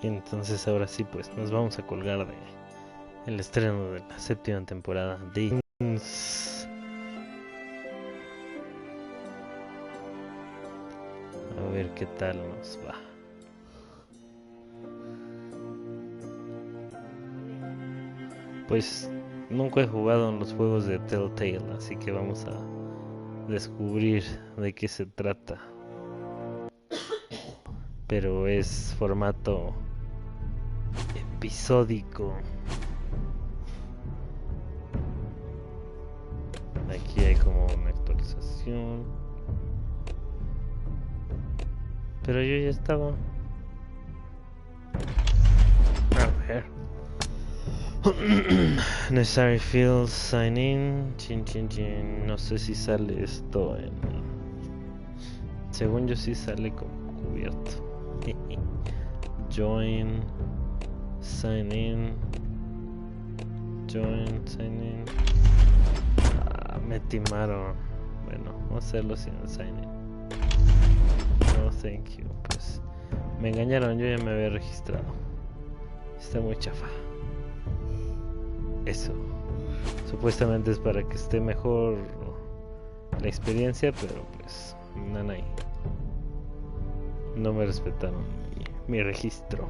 Y entonces ahora sí, pues nos vamos a colgar de el estreno de la 7ª temporada de a ver qué tal nos va. Pues nunca he jugado en los juegos de TellTale, así que vamos a descubrir de qué se trata. Pero es formato episódico. Aquí hay como una actualización. Pero yo ya estaba. A ver. Necessary fields, sign in. Chin chin chin. No sé si sale esto en. Según yo sí sale como cubierto. Join. Sign in. Join, sign in. Me timaron. Bueno, vamos a hacerlo sin sign in. No, thank you. Pues me engañaron, yo ya me había registrado. Está muy chafa. Eso. Supuestamente es para que esté mejor la experiencia, pero pues nanay. No me respetaron mi registro.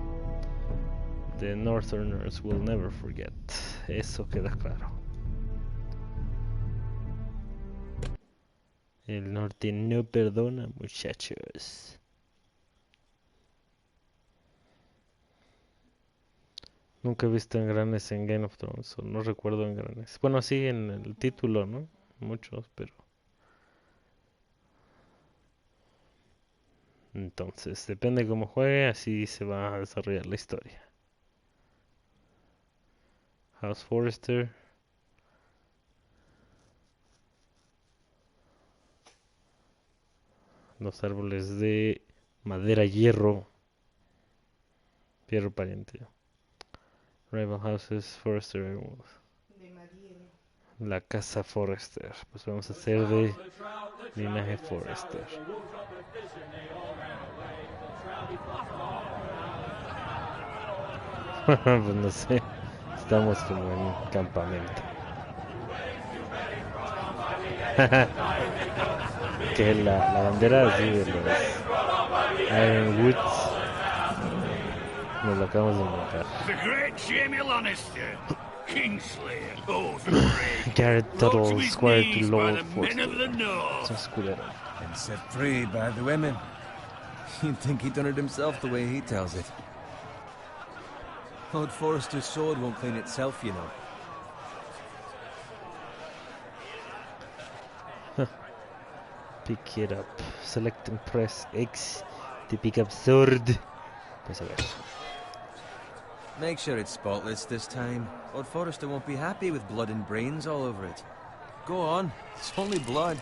The Northerners will never forget. Eso queda claro. El norte no perdona, muchachos. Nunca he visto engranes en Game of Thrones, o no recuerdo engranes. Bueno, sí, en el título, ¿no? Muchos, pero... Entonces, depende de cómo juegue, así se va a desarrollar la historia. House Forrester. Los árboles de madera, hierro. Fierro pariente. Rival Houses, Forrester. La casa Forrester. Pues vamos a hacer de linaje Forrester. Pues no sé. Estamos como en campamento. Que la bandera así de los Ironwoods nos lo acabamos de inventar. Garrett Tuttle, Squire to Lord Forster. Es un escudero. And set free by the women. You'd think he done it himself the way he tells it. Lord Forrester's sword won't clean itself, you know. Pick it up. Select and press X to pick up sword. Pues a ver. Make sure it's spotless this time. Lord Forrester won't be happy with blood and brains all over it. Go on, it's only blood.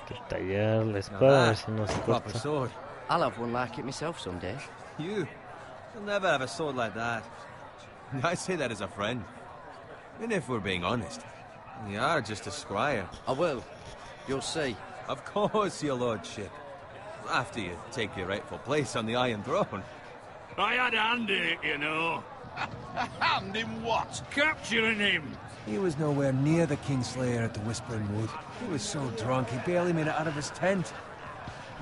Que tallar la espada, a ver si no se proper corta. sword. I'll have one like it myself someday. You'll never have a sword like that. I say that as a friend. And if we're being honest, you are just a squire. I will. You'll see. Of course, your lordship. After you take your rightful place on the Iron Throne. I had a hand in it, you know. A hand in what? Capturing him. He was nowhere near the Kingslayer at the Whispering Wood. He was so drunk he barely made it out of his tent.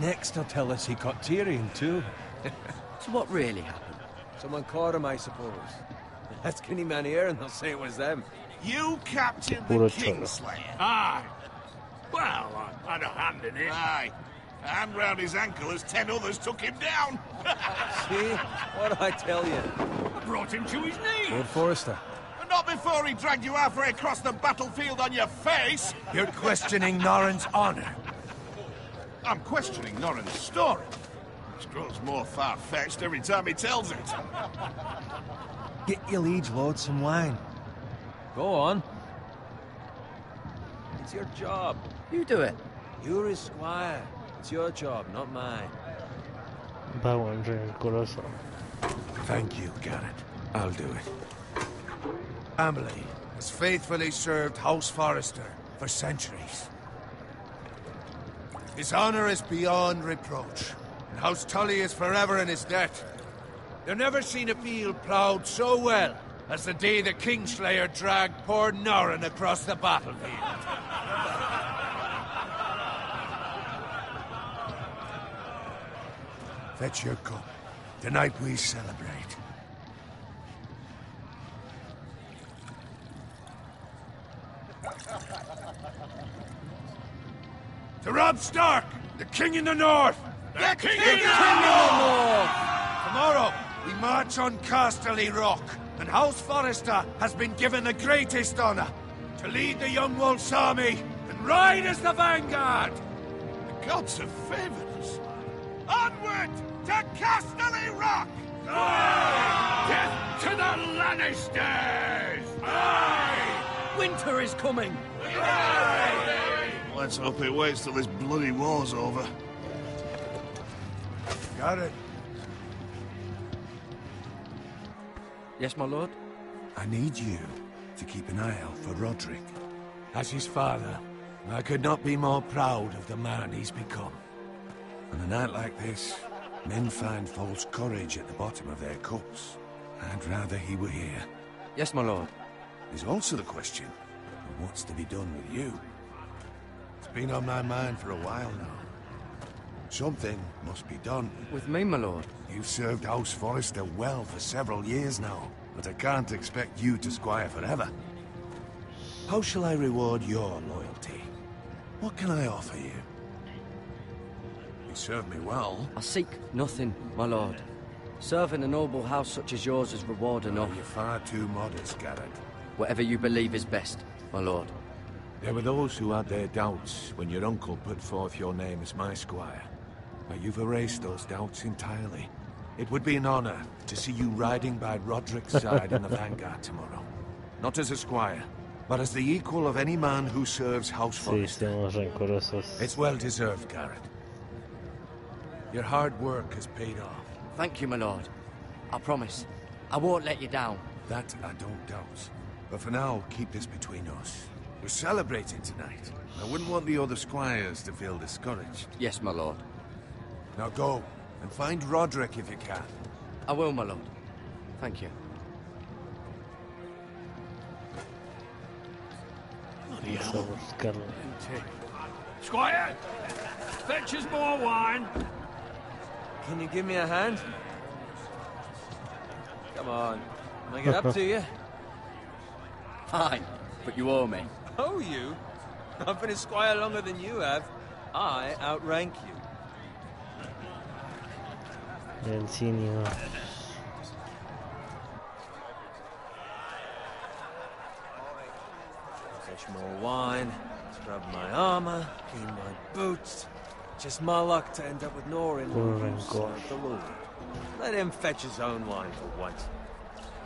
Next he'll tell us he caught Tyrion too. So what really happened? Someone caught him, I suppose. Ask any man here and they'll say it was them. You captured the Puro cholo. Kingslayer? Aye. Well, I had a hand in it. Aye. A hand round his ankle as 10 others took him down. See? What'd I tell you? I brought him to his knees. Lord Forrester. And not before he dragged you halfway across the battlefield on your face. You're questioning Norrin's honor. I'm questioning Norrin's story. Which grows more far-fetched every time he tells it. Get your liege lord some wine. Go on. It's your job. You do it. You're his squire. It's your job, not mine. Vago en rencoroso. Thank you, Garrett. I'll do it. Emily has faithfully served House Forrester for centuries. His honor is beyond reproach, and House Tully is forever in his debt. They've never seen a field ploughed so well as the day the Kingslayer dragged poor Norrin across the battlefield. Fetch your cup. Tonight we celebrate. To Robb Stark, the King in the North! The King in the North! Tomorrow, we march on Casterly Rock, and House Forrester has been given the greatest honor to lead the Young Wolf's army and ride as the vanguard! The gods have favored us. Onward to Casterly Rock! Death to the Lannisters! Aye! Winter is coming! Let's hope it waits till this bloody war's over. Got it. Yes, my lord? I need you to keep an eye out for Roderick. As his father, I could not be more proud of the man he's become. On a night like this, men find false courage at the bottom of their cups. I'd rather he were here. Yes, my lord. There's also the question of what's to be done with you. It's been on my mind for a while now. Something must be done. With me, my lord? You've served House Forrester well for several years now, but I can't expect you to squire forever. How shall I reward your loyalty? What can I offer you? You served me well. I seek nothing, my lord. Serving a noble house such as yours is reward enough. You're far too modest, Garrett. Whatever you believe is best, my lord. There were those who had their doubts when your uncle put forth your name as my squire. But you've erased those doubts entirely. It would be an honor to see you riding by Roderick's side in the vanguard tomorrow. Not as a squire, but as the equal of any man who serves House Sí, Forrester. estamos rencorosos. It's well deserved, Garrett. Your hard work has paid off. Thank you, my lord. I promise. I won't let you down. That I don't doubt. But for now, keep this between us. We're celebrating tonight. I wouldn't want the other squires to feel discouraged. Yes, my lord. Now go, and find Roderick if you can. I will, my lord. Thank you. Vamos a buscarlo. Squire, fetch us more wine. Can you give me a hand? Come on. Can I get up to you? Fine, but you owe me. Oh, you? I've been a squire longer than you have. I outrank you. El ingenio. Fetch more wine, scrub my armor, clean my boots. Just my luck to end up with Norrin Puro who rencor. served the Lord. Let him fetch his own wine for once.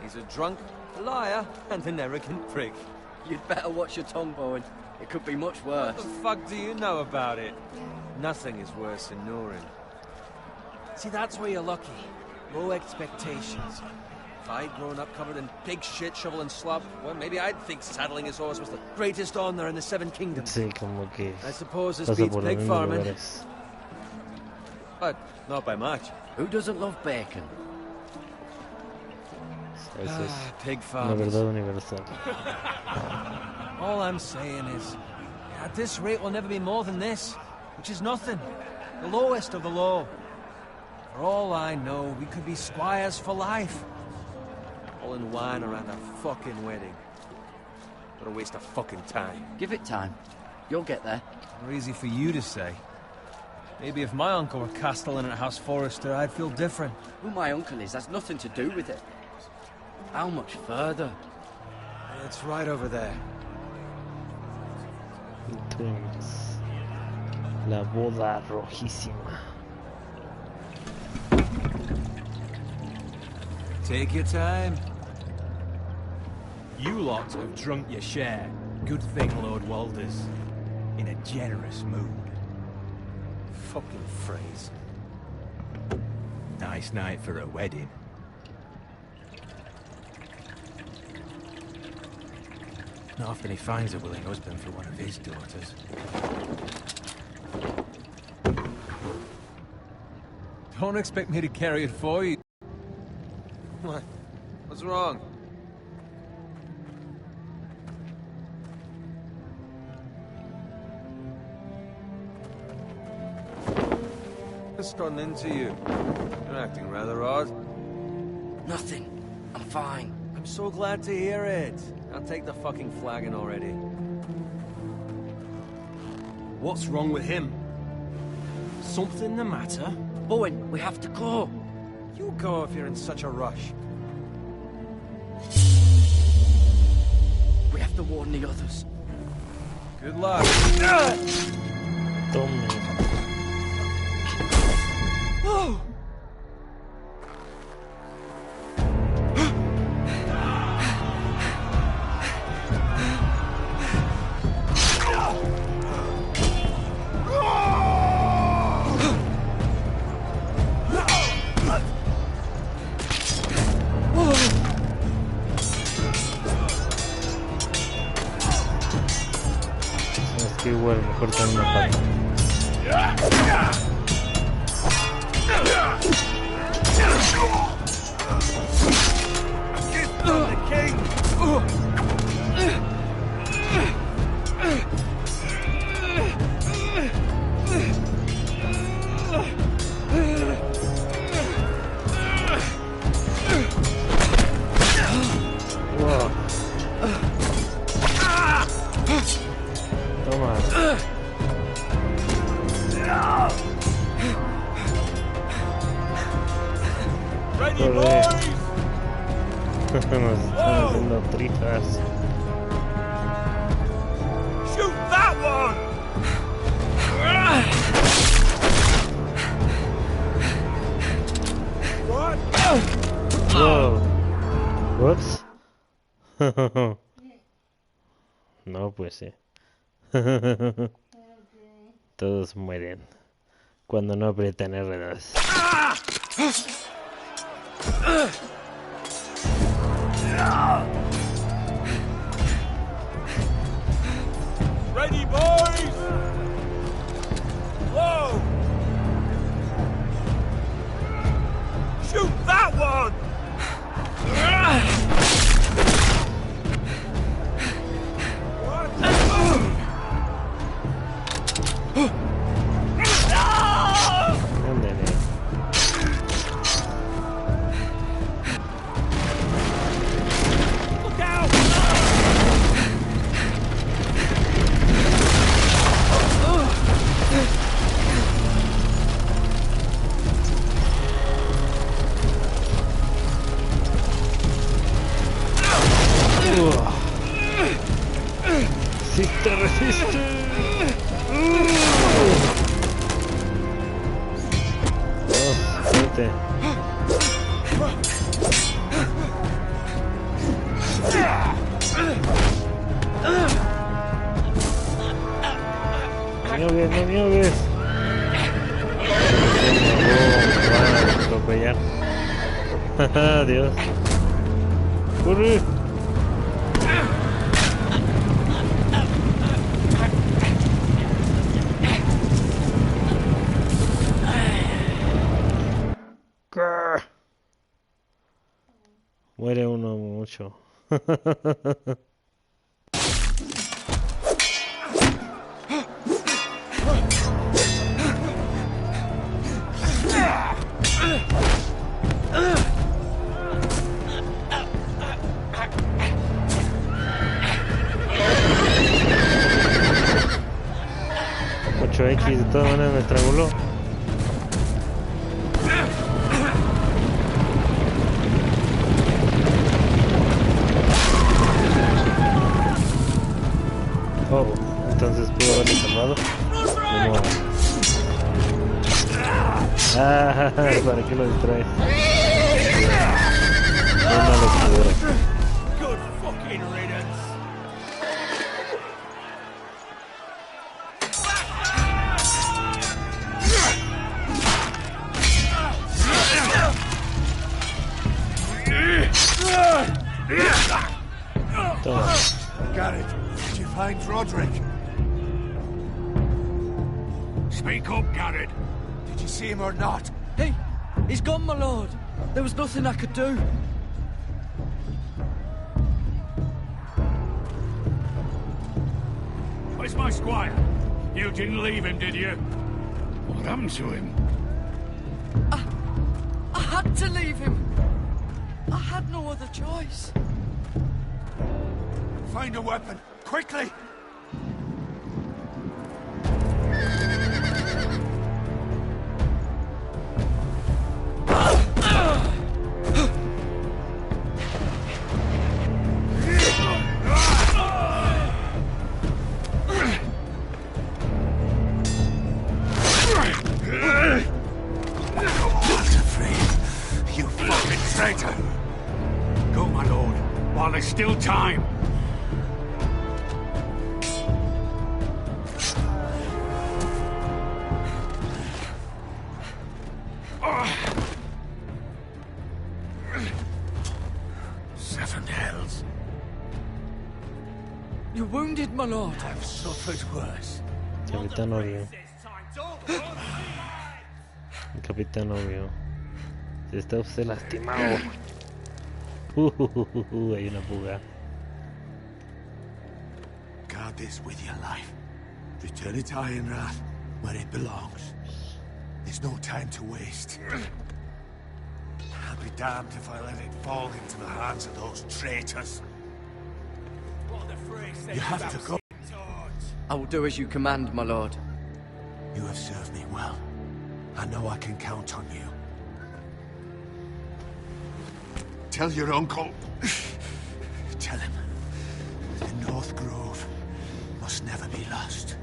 He's a drunk, a liar, and an arrogant prick. You'd better watch your tongue, Bowen. It could be much worse. What the fuck do you know about it? Nothing is worse than Norrin. See, that's where you're lucky. Low expectations. If I'd grown up covered in pig shit, shovel and slop, well, maybe I'd think saddling his horse was the greatest honor in the Seven Kingdoms. Sí, como que I suppose this pasa beats por los pig mismos farming, lugares. but not by much. Who doesn't love bacon? Eso es Pig una farmers. verdad universal. All I'm saying is, at this rate we'll never be more than this, which is nothing. The lowest of the low. For all I know, we could be squires for life. All in wine around a fucking wedding. What a waste of fucking time. Give it time. You'll get there. More easy for you to say. Maybe if my uncle were castellan at House Forrester, I'd feel different. Who my uncle is has nothing to do with it. How much further? It's right over there. Entonces, la boda rojísima. Take your time. You lot have drunk your share. Good thing Lord Walder's in a generous mood. Fucking phrase. Nice night for a wedding. Not often he finds a willing husband for one of his daughters. Don't expect me to carry it for you. What's wrong? What's gotten into you? You're acting rather odd. Nothing. I'm fine. I'm so glad to hear it. I'll take the fucking flagon already. What's wrong with him? Something the matter? Owen, we have to go. You go if you're in such a rush. We have to warn the others. Good luck. Tome. Oh! Es que igual mejor con una pata. Wow. Toma. Ready, Corre. boys! Nos están haciendo tripas. Shoot that one! What? Wow. Whoops. No, pues sí. Todos mueren cuando no aprietan R2. Ready, boys! Whoa! Shoot that one! Ándale. Look out! Si te resistes. Oh, suerte. No me ahogues, no me ahogues. Me van a atropellar. Adiós. Corre. Grr. Muere uno mucho. X de todas maneras me estranguló. Oh, entonces pudo haberlo salvado. Como... Ah, ¿para qué lo distraes? Una locura. Good fucking riddance. Toma. Garrett, did you find Roderick? Speak up, Garrett. Did you see him or not? Hey, he's gone, my lord. There was nothing I could do. Where's my squire? You didn't leave him, did you? What happened to him? I had to leave him. I had no other choice. Find a weapon, quickly! Still time. Seven hells. You're wounded, my lord. I've suffered worse. Capitán obvio. El capitán obvio. Está usted lastimado. Hay una fuga. Guard this with your life. Return it to Ironrath, where it belongs. There's no time to waste. I'll be damned if I let it fall into the hands of those traitors. You have to go. I will do as you command, my lord. You have served me well. I know I can count on you. Tell your uncle. Tell him. The North Grove must never be lost.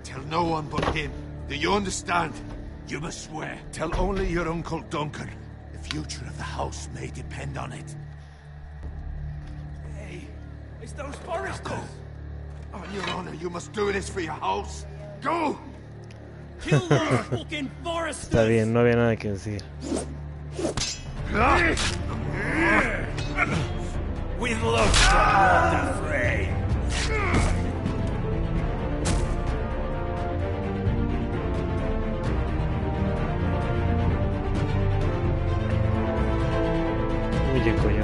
Tell no one but him. Do you understand? You must swear. Tell only your Uncle Duncan. The future of the house may depend on it. Hey, it's those foresters. On your honor, you must do this for your house. Go! Kill those fucking foresters. Está bien, no había nada que decir. With love from Walter Frey. Huye, coño.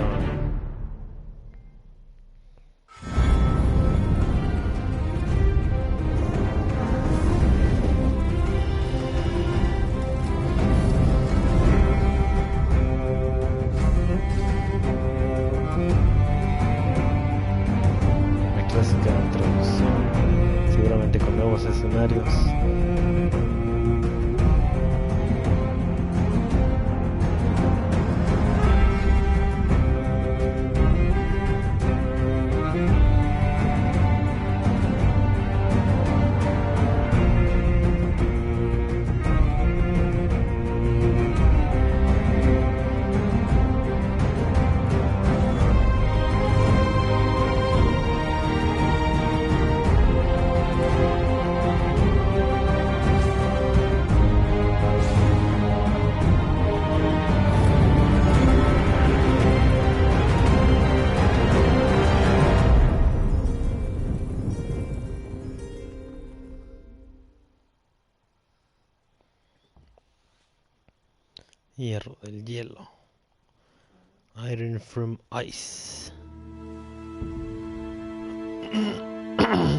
Seguramente con nuevos escenarios. Hierro del hielo. Iron from ice.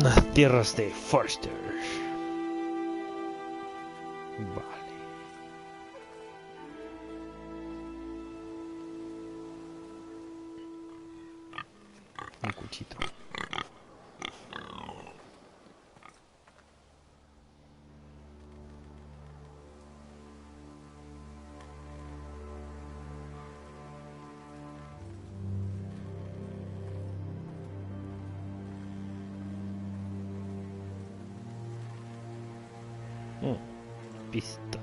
Las tierras de Forster. Vale. Un cuchito. Pista.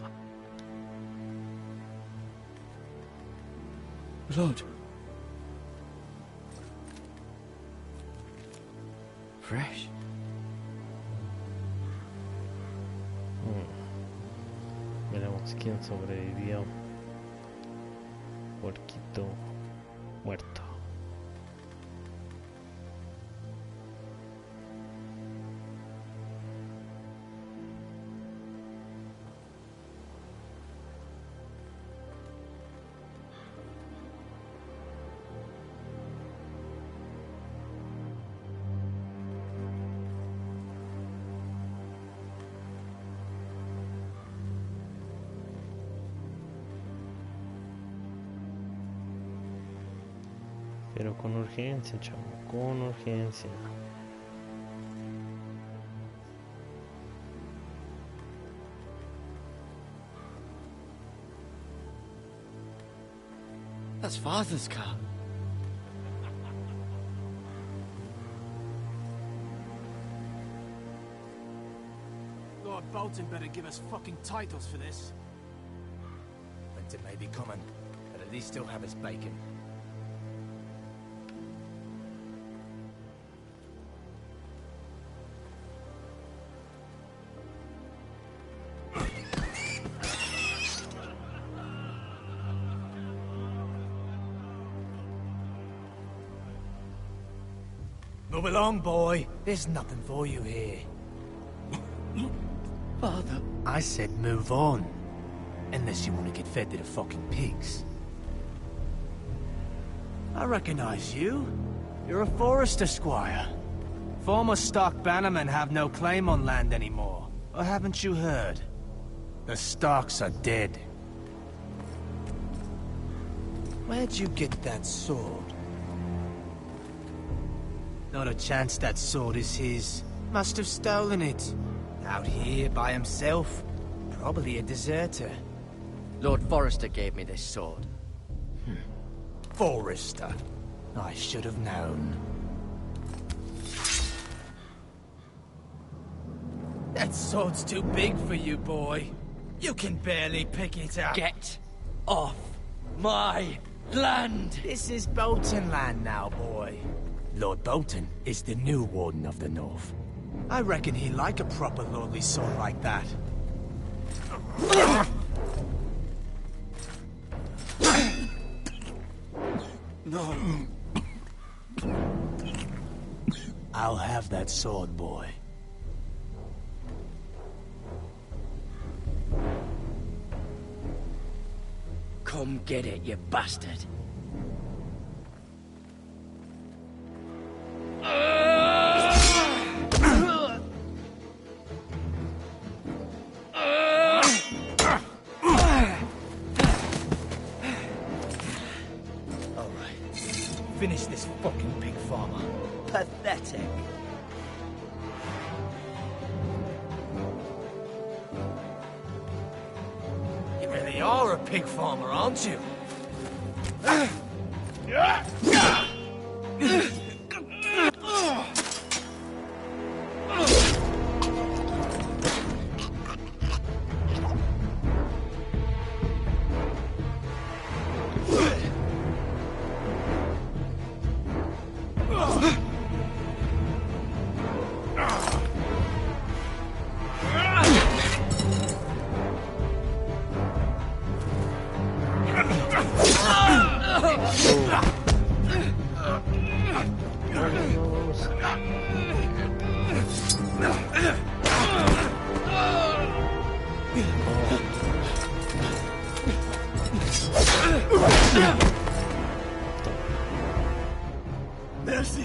Lord. Fresh. Veremos quién sobrevivió. Puerquito muerto. Pero con urgencia, chavo, con urgencia. That's Father's car. Lord Bolton better give us fucking titles for this. Winter may be coming, but at least he'll have his bacon. Move along, boy. There's nothing for you here. Father. I said move on. Unless you want to get fed to the fucking pigs. I recognize you. You're a Forester squire. Former Stark bannermen have no claim on land anymore. Or haven't you heard? The Starks are dead. Where'd you get that sword? Not a chance that sword is his. Must have stolen it. Out here by himself. Probably a deserter. Lord Forrester gave me this sword. Forester. I should have known. That sword's too big for you, boy. You can barely pick it up. Get off my land! This is Bolton land now, boy. Lord Bolton is the new Warden of the North. I reckon he'd like a proper lordly sword like that. No. I'll have that sword, boy. Come get it, you bastard. Finish this fucking pig farmer. Pathetic. You really are a pig farmer, aren't you?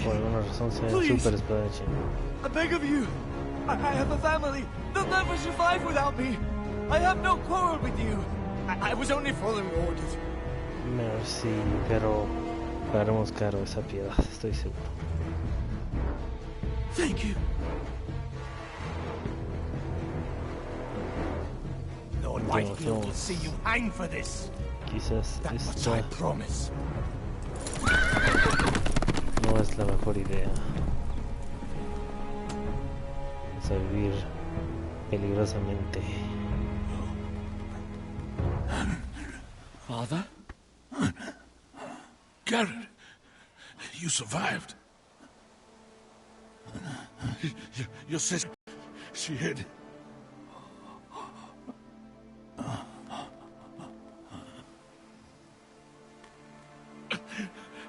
Por alguna razón se ve super espadachín. I beg of you. I have a family. They'll never survive without me. I have no quarrel with you. I was only following orders. Merci, pero pagaremos caro esa piedad, estoy seguro. Thank you. Lord Whitefield will see you hang for this. Quizás That much esto I promise. no es la mejor idea. Vamos a vivir peligrosamente. Father? Garrett, you survived. Your sister, she hid.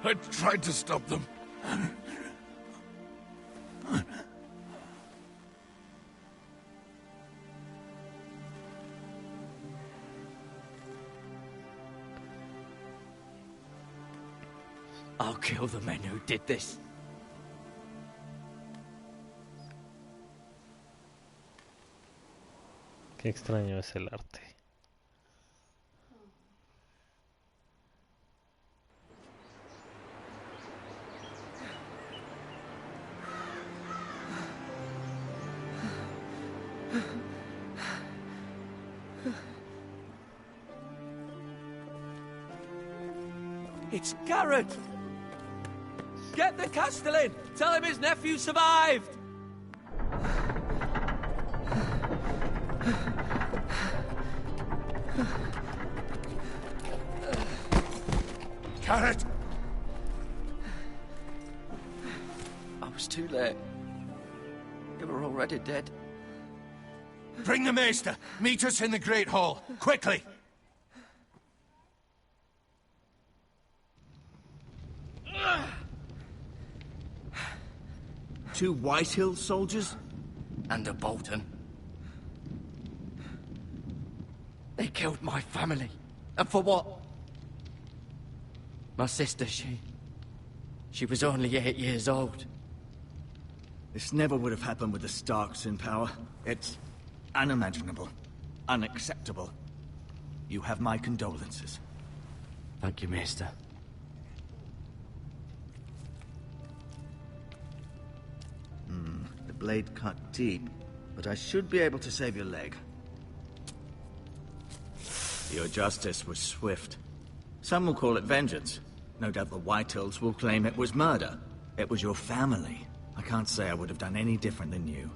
I tried to stop them. I'll kill the men who did this. Qué extraño es el arte. It's Garrett! Get the Castellan! Tell him his nephew survived! Garrett! I was too late. You were already dead. Bring the Maester! Meet us in the Great Hall! Quickly! Two Whitehill soldiers? And a Bolton. They killed my family. And for what? My sister, she was only 8 years old. This never would have happened with the Starks in power. It's unimaginable. Unacceptable. You have my condolences. Thank you, Maester. The blade cut deep, but I should be able to save your leg. Your justice was swift. Some will call it vengeance. No doubt the Whitehills will claim it was murder. It was your family. I can't say I would have done any different than you.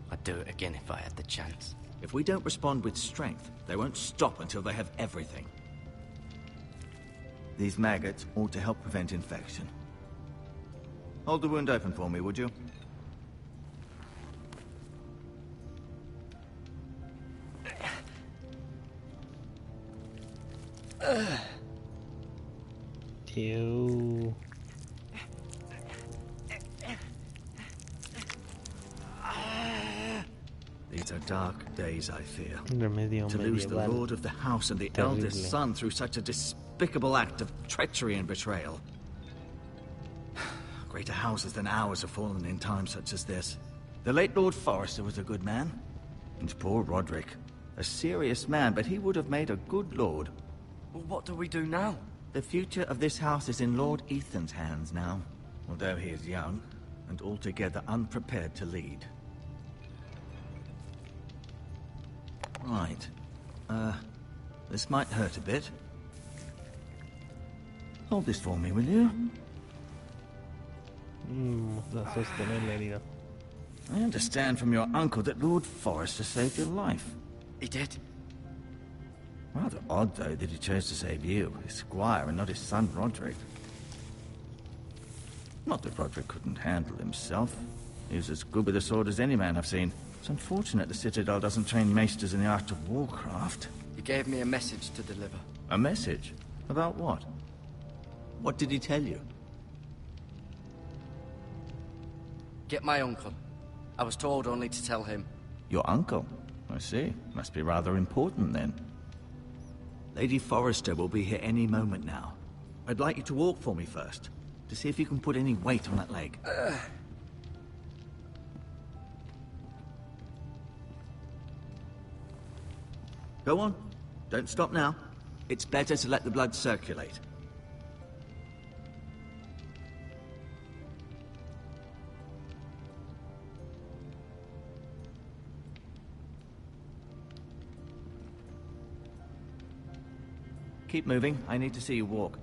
I'd do it again if I had the chance. If we don't respond with strength, they won't stop until they have everything. These maggots ought to help prevent infection. Hold the wound open for me, would you? Ew. These are dark days, I fear. Remedio To lose the medieval. lord of the house and the Terrible. eldest son through such a despicable act of treachery and betrayal. Greater houses than ours have fallen in times such as this. The late Lord Forrester was a good man. And poor Roderick. A serious man, but he would have made a good lord. Well, what do we do now? The future of this house is in Lord Ethan's hands now. Although he is young, and altogether unprepared to lead. Right. This might hurt a bit. Hold this for me, will you? Vamos a sostener la herida. I understand from your uncle that Lord Forrester saved your life. He did. Rather odd, though, that he chose to save you, his squire, and not his son Roderick. Not that Roderick couldn't handle himself. He was as good with a sword as any man I've seen. It's unfortunate the Citadel doesn't train maesters in the art of warcraft. He gave me a message to deliver. A message? About what? What did he tell you? Get my uncle. I was told only to tell him. Your uncle? I see. Must be rather important, then. Lady Forrester will be here any moment now. I'd like you to walk for me first, to see if you can put any weight on that leg. Go on. Don't stop now. It's better to let the blood circulate. Keep moving. I need to see you walk.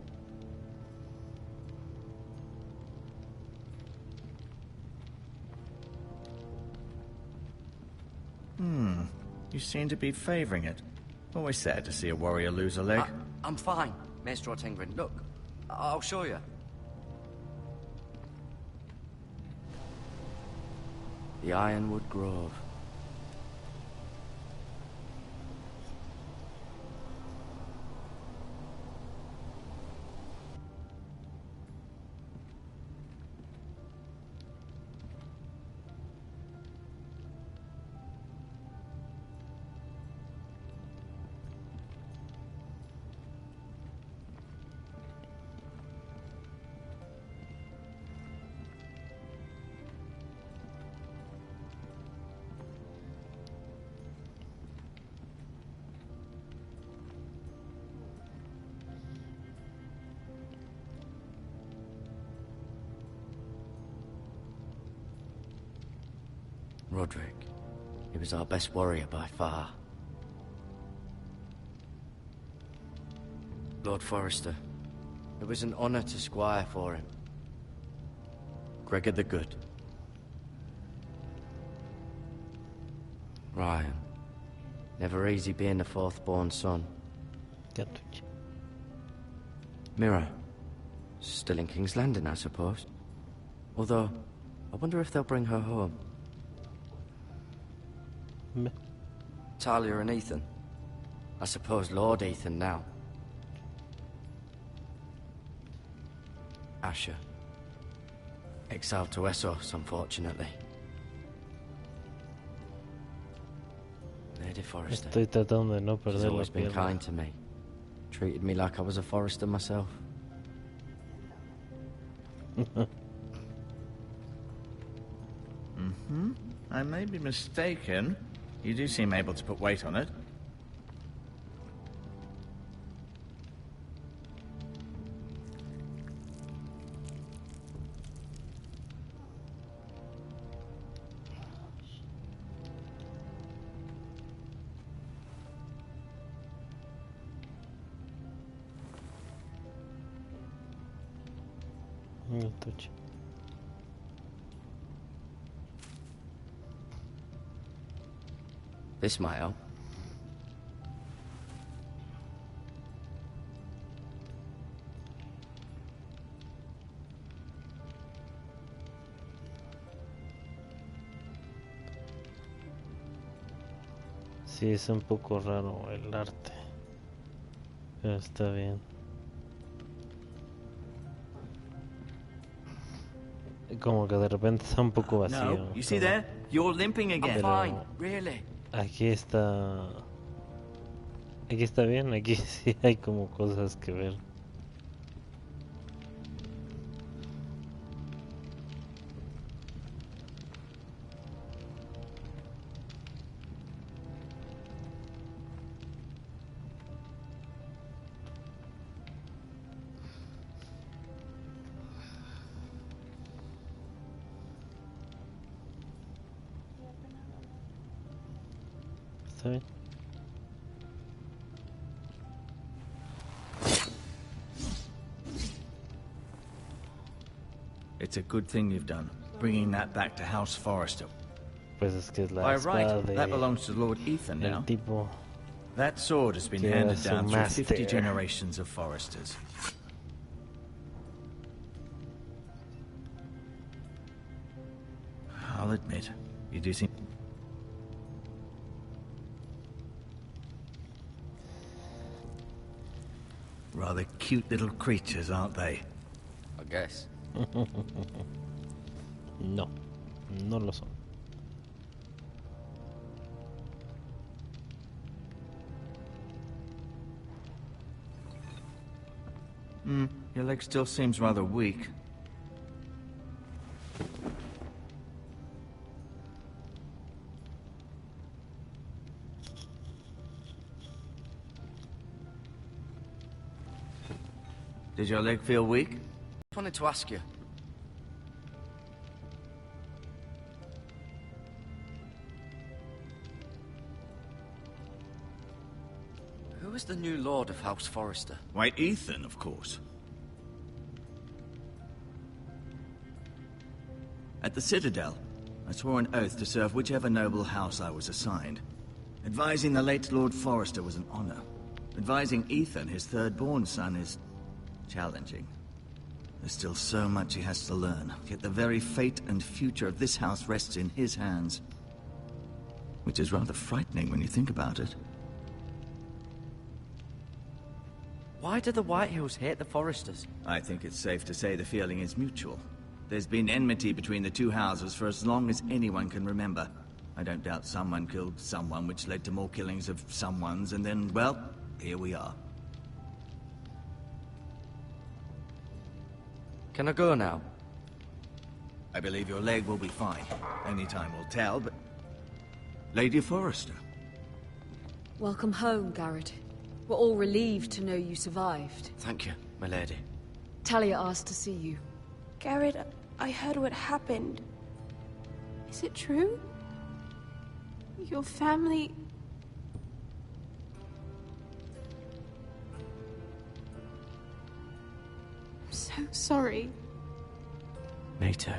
You seem to be favoring it. Always sad to see a warrior lose a leg. I'm fine, Maester Ortengrin. Look, I'll show you. The Ironwood Grove. Roderick. He was our best warrior by far. Lord Forrester. It was an honor to squire for him. Gregor the Good. Ryan. Never easy being the fourth-born son. Mira. Still in King's Landing, I suppose. Although, I wonder if they'll bring her home. Talia and Ethan. I suppose Lord Ethan now. Asher. Exiled to Essos, unfortunately. Lady Forrester. Estoy tratando de no She's perder la always been pierna. kind to me. Treated me like I was a Forrester myself. I may be mistaken. You do seem able to put weight on it. No touch. This might help. Sí, es un poco raro el arte, pero está bien. Como que de repente está un poco vacío. No, you see there? You're limping again. Fine, really. Aquí está... Aquí está bien, aquí sí hay como cosas que ver. Está bien. It's a good thing you've done, bringing that back to House Forrester. Pues es que es la By espada right, de... that belongs to Lord Ethan del now. tipo That sword has been que era handed su down through 50 master. generations of Forresters. I'll admit, you do seem... rather cute little creatures, aren't they? I guess. No, no lo son. Your leg still seems rather weak. Did your leg feel weak? Just wanted to ask you. Who is the new Lord of House Forrester? Why, Ethan, of course. At the Citadel, I swore an oath to serve whichever noble house I was assigned. Advising the late Lord Forrester was an honor. Advising Ethan, his third-born son, is challenging. There's still so much he has to learn, yet the very fate and future of this house rests in his hands. Which is rather frightening when you think about it. Why do the Whitehills hate the Forresters? I think it's safe to say the feeling is mutual. There's been enmity between the two houses for as long as anyone can remember. I don't doubt someone killed someone, which led to more killings of someones, and then, well, here we are. Can I go now? I believe your leg will be fine. Only time will tell, but... Lady Forrester. Welcome home, Garrett. We're all relieved to know you survived. Thank you, my lady. Talia asked to see you. Garrett, I heard what happened. Is it true? Your family... sorry. Me too.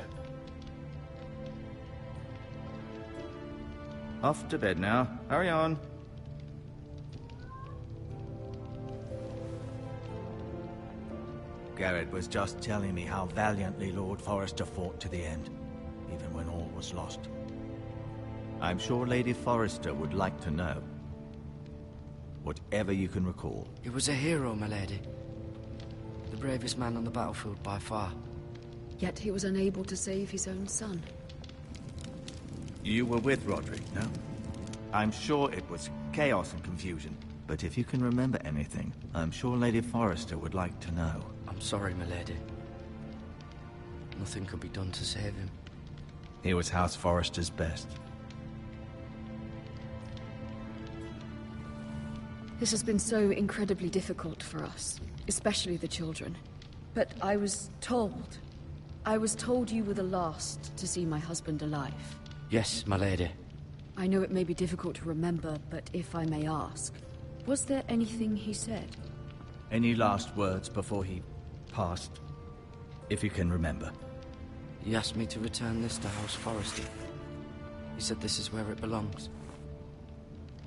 Off to bed now. Hurry on. Garrett was just telling me how valiantly Lord Forrester fought to the end, even when all was lost. I'm sure Lady Forrester would like to know. Whatever you can recall. He was a hero, my lady. The bravest man on the battlefield by far. Yet he was unable to save his own son. You were with Roderick, no? I'm sure it was chaos and confusion, but if you can remember anything, I'm sure Lady Forrester would like to know. I'm sorry, my lady. Nothing could be done to save him. He was House Forrester's best. This has been so incredibly difficult for us, especially the children. But I was told you were the last to see my husband alive. Yes, my lady. I know it may be difficult to remember, but if I may ask, was there anything he said? Any last words before he passed? If you can remember. He asked me to return this to House Forrester. He said this is where it belongs.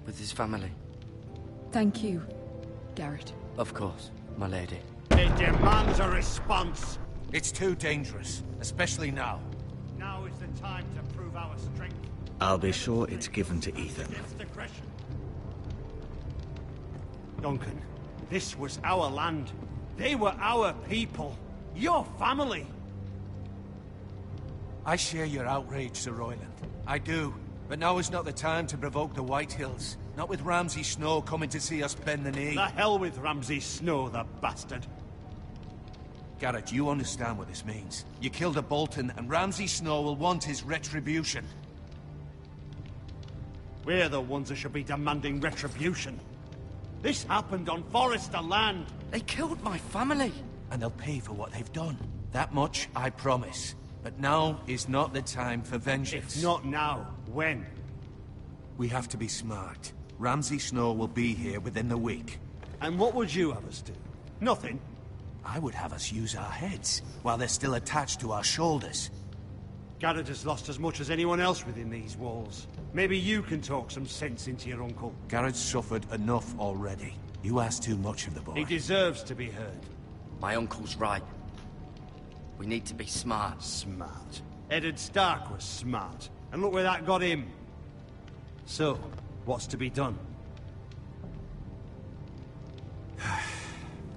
With his family. Thank you, Garrett. Of course, my lady. It demands a response. It's too dangerous, especially now. Now is the time to prove our strength. I'll be sure it's given to Ethan. Against aggression. Duncan, this was our land. They were our people. Your family. I share your outrage, Sir Royland. I do. But now is not the time to provoke the White Hills. Not with Ramsay Snow coming to see us bend the knee. The hell with Ramsay Snow, the bastard. Garrett, you understand what this means. You killed a Bolton, and Ramsay Snow will want his retribution. We're the ones that should be demanding retribution. This happened on Forrester land. They killed my family. And they'll pay for what they've done. That much, I promise. But now is not the time for vengeance. If not now, when? We have to be smart. Ramsay Snow will be here within the week. And what would you have us do? Nothing. I would have us use our heads, while they're still attached to our shoulders. Garrett has lost as much as anyone else within these walls. Maybe you can talk some sense into your uncle. Garrett's suffered enough already. You ask too much of the boy. He deserves to be heard. My uncle's right. We need to be smart. Smart. Eddard Stark was smart. And look where that got him. So, what's to be done?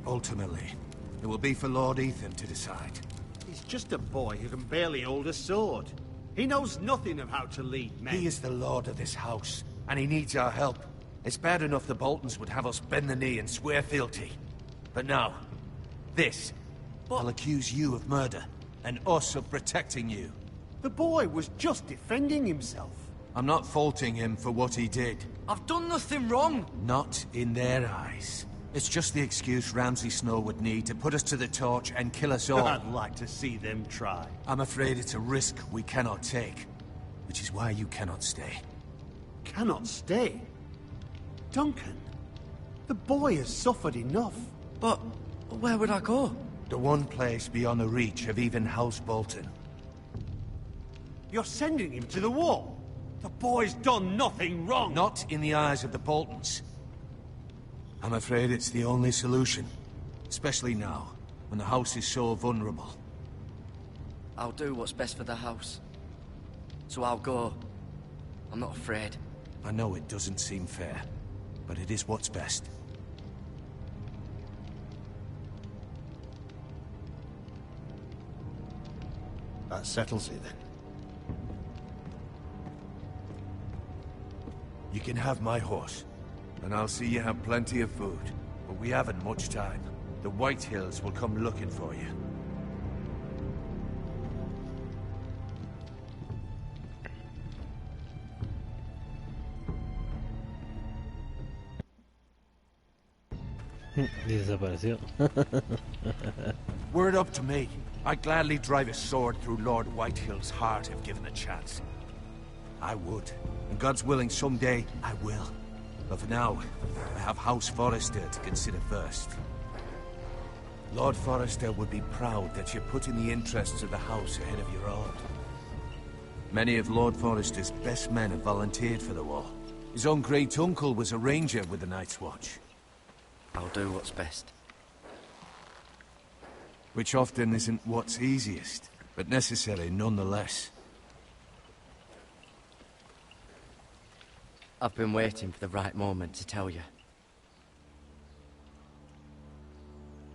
Ultimately, it will be for Lord Ethan to decide. He's just a boy who can barely hold a sword. He knows nothing of how to lead men. He is the lord of this house, and he needs our help. It's bad enough the Boltons would have us bend the knee and swear fealty. But now, this. I'll accuse you of murder, and us of protecting you. The boy was just defending himself. I'm not faulting him for what he did. I've done nothing wrong. Not in their eyes. It's just the excuse Ramsay Snow would need to put us to the torch and kill us all. I'd like to see them try. I'm afraid it's a risk we cannot take. Which is why you cannot stay. Cannot stay? Duncan, the boy has suffered enough. But where would I go? The one place beyond the reach of even House Bolton. You're sending him to the wall? The boy's done nothing wrong. Not in the eyes of the Boltons. I'm afraid it's the only solution. Especially now, when the house is so vulnerable. I'll do what's best for the house. So I'll go. I'm not afraid. I know it doesn't seem fair, but it is what's best. That settles it then. You can have my horse, and I'll see you have plenty of food. But we haven't much time. The White Hills will come looking for you. Desapareció. Were it up to me, I'd gladly drive a sword through Lord Whitehill's heart if given a chance. I would. And God's willing, someday I will. But for now, I have House Forrester to consider first. Lord Forrester would be proud that you're putting the interests of the house ahead of your own. Many of Lord Forrester's best men have volunteered for the war. His own great-uncle was a ranger with the Night's Watch. I'll do what's best. Which often isn't what's easiest, but necessary nonetheless. I've been waiting for the right moment to tell you.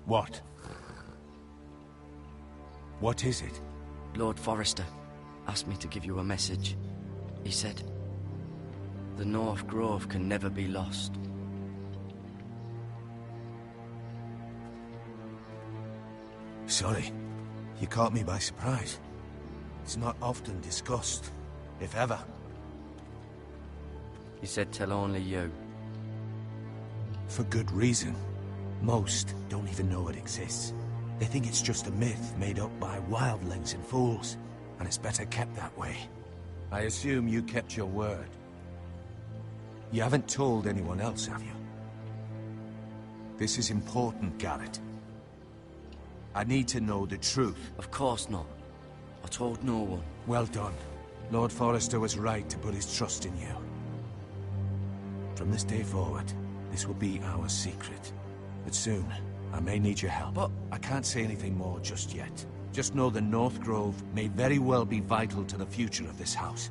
What? What is it? Lord Forrester asked me to give you a message. He said, the North Grove can never be lost. Sorry, you caught me by surprise. It's not often discussed, if ever. He said tell only you. For good reason. Most don't even know it exists. They think it's just a myth made up by wildlings and fools, and it's better kept that way. I assume you kept your word. You haven't told anyone else, have you? This is important, Garrett. I need to know the truth. Of course not. I told no one. Well done. Lord Forrester was right to put his trust in you. From this day forward, this will be our secret. But soon, I may need your help. But I can't say anything more just yet. Just know the North Grove may very well be vital to the future of this house.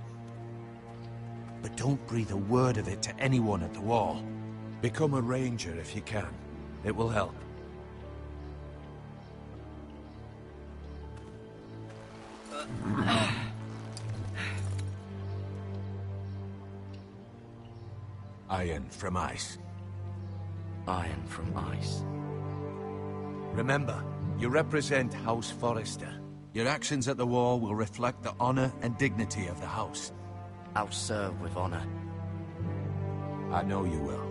But don't breathe a word of it to anyone at the Wall. Become a ranger if you can. It will help. Iron from ice. Iron from ice. Remember, you represent House Forrester. Your actions at the war will reflect the honor and dignity of the house. I'll serve with honor. I know you will.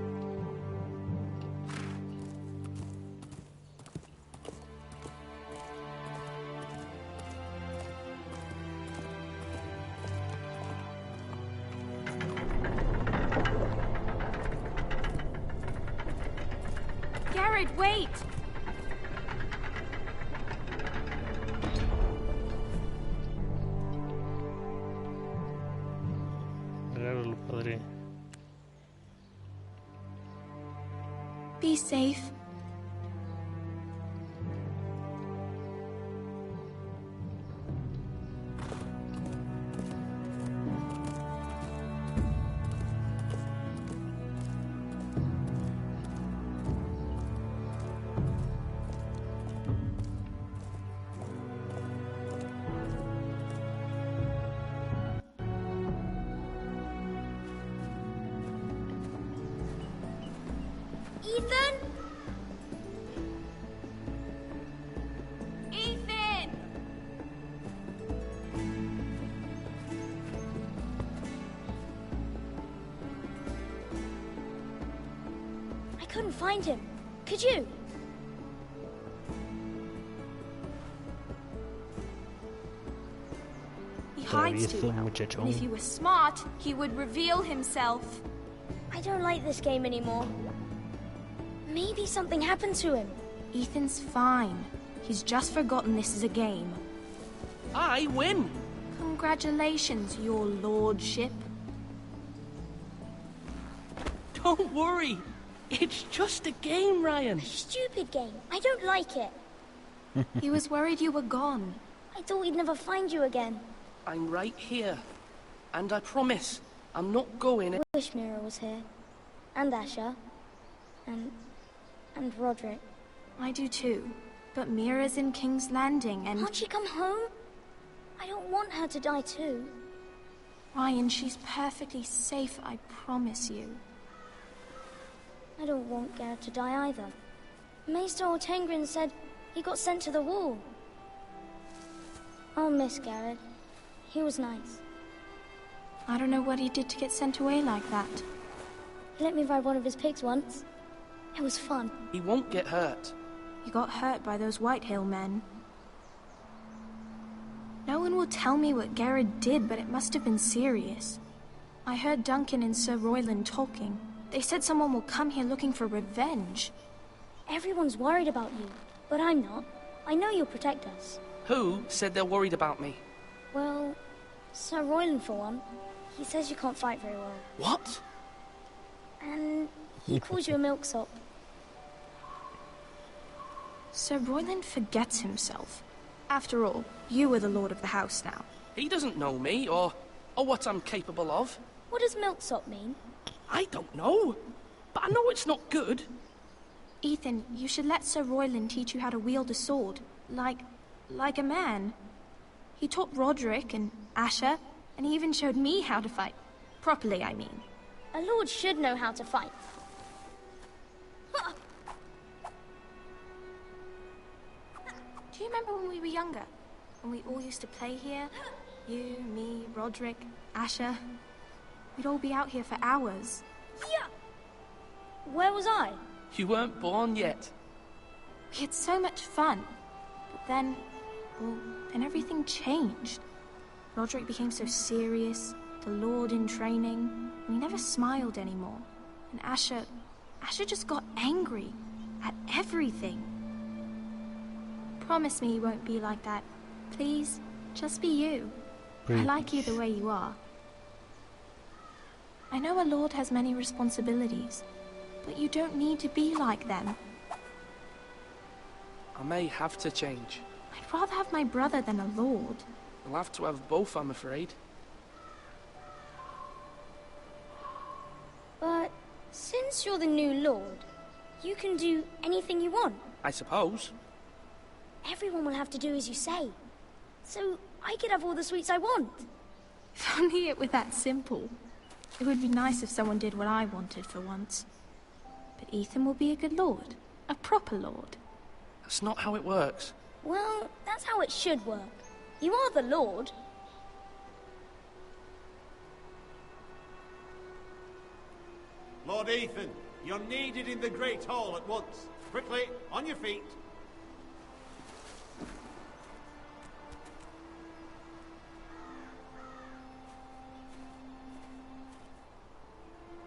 Garrett, wait! Agárralo, padre. Be safe. Ethan? Ethan! I couldn't find him. Could you? He hides too well. And if he was smart, he would reveal himself. I don't like this game anymore. Maybe something happened to him. Ethan's fine. He's just forgotten this is a game. I win! Congratulations, your lordship. Don't worry. It's just a game, Ryan. A stupid game. I don't like it. He was worried you were gone. I thought we'd never find you again. I'm right here. And I promise, I'm not going. I wish Mira was here. And Asher. And Roderick. I do too. But Mira's in King's Landing and... Can't she come home? I don't want her to die too. Ryan, she's perfectly safe, I promise you. I don't want Garrett to die either. Maester Ortengrin said he got sent to the wall. I'll miss Garrett. He was nice. I don't know what he did to get sent away like that. He let me ride one of his pigs once. It was fun. He won't get hurt. He got hurt by those Whitehill men. No one will tell me what Garrett did, but it must have been serious. I heard Duncan and Sir Royland talking. They said someone will come here looking for revenge. Everyone's worried about you. But I'm not. I know you'll protect us. Who said they're worried about me? Well, Sir Royland for one. He says you can't fight very well. What? And he calls you a milksop. Sir Royland forgets himself. After all, you are the lord of the house now. He doesn't know me, or what I'm capable of. What does milksop mean? I don't know, but I know it's not good. Ethan, you should let Sir Royland teach you how to wield a sword, like a man. He taught Roderick and Asher, and he even showed me how to fight. Properly, I mean. A lord should know how to fight. Do you remember when we were younger? When we all used to play here? You, me, Roderick, Asher. We'd all be out here for hours. Yeah. Where was I? You weren't born yet. We had so much fun. But then, well, then everything changed. Roderick became so serious, the Lord in training, and he never smiled anymore. And Asher just got angry at everything. Promise me you won't be like that. Please, just be you. I like you the way you are. I know a lord has many responsibilities, but you don't need to be like them. I may have to change. I'd rather have my brother than a lord. I'll have to have both, I'm afraid. But since you're the new lord, you can do anything you want. I suppose. Everyone will have to do as you say. So I could have all the sweets I want. If only it were that simple. It would be nice if someone did what I wanted for once. But Ethan will be a good lord. A proper lord. That's not how it works. Well, that's how it should work. You are the lord. Lord Ethan, you're needed in the Great Hall at once. Quickly, on your feet.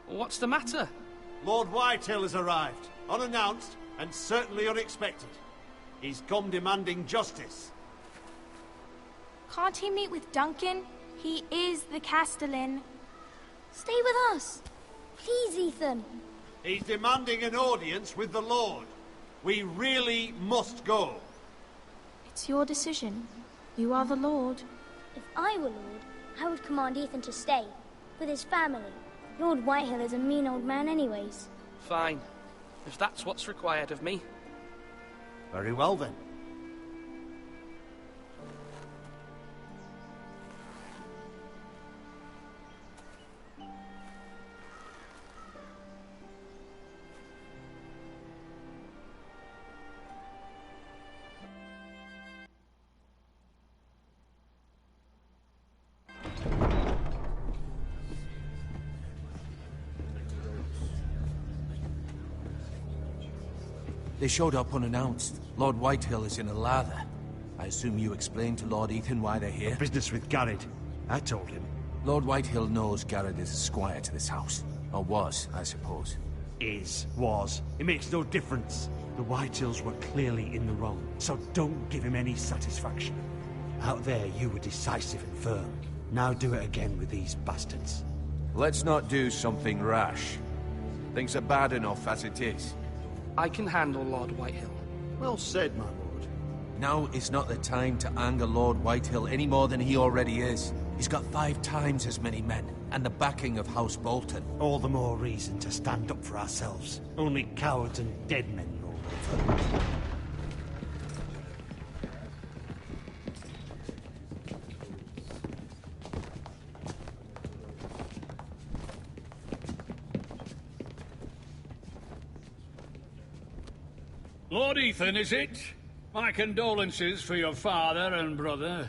What's the matter? Lord Whitehill has arrived, unannounced and certainly unexpected. He's come demanding justice. Can't he meet with Duncan? He is the Castellan. Stay with us. Please, Ethan. He's demanding an audience with the Lord. We really must go. It's your decision. You are the Lord. If I were Lord, I would command Ethan to stay, with his family. Lord Whitehill is a mean old man anyways. Fine. If that's what's required of me. Very well then. They showed up unannounced. Lord Whitehill is in a lather. I assume you explained to Lord Ethan why they're here? Business with Garrett. I told him. Lord Whitehill knows Garrett is a squire to this house. Or was, I suppose. Was. It makes no difference. The Whitehills were clearly in the wrong, so don't give him any satisfaction. Out there, you were decisive and firm. Now do it again with these bastards. Let's not do something rash. Things are bad enough as it is. I can handle Lord Whitehill. Well said, my lord. Now is not the time to anger Lord Whitehill any more than he already is. He's got 5 times as many men, and the backing of House Bolton. All the more reason to stand up for ourselves. Only cowards and dead men roll over. Lord Ethan, is it? My condolences for your father and brother.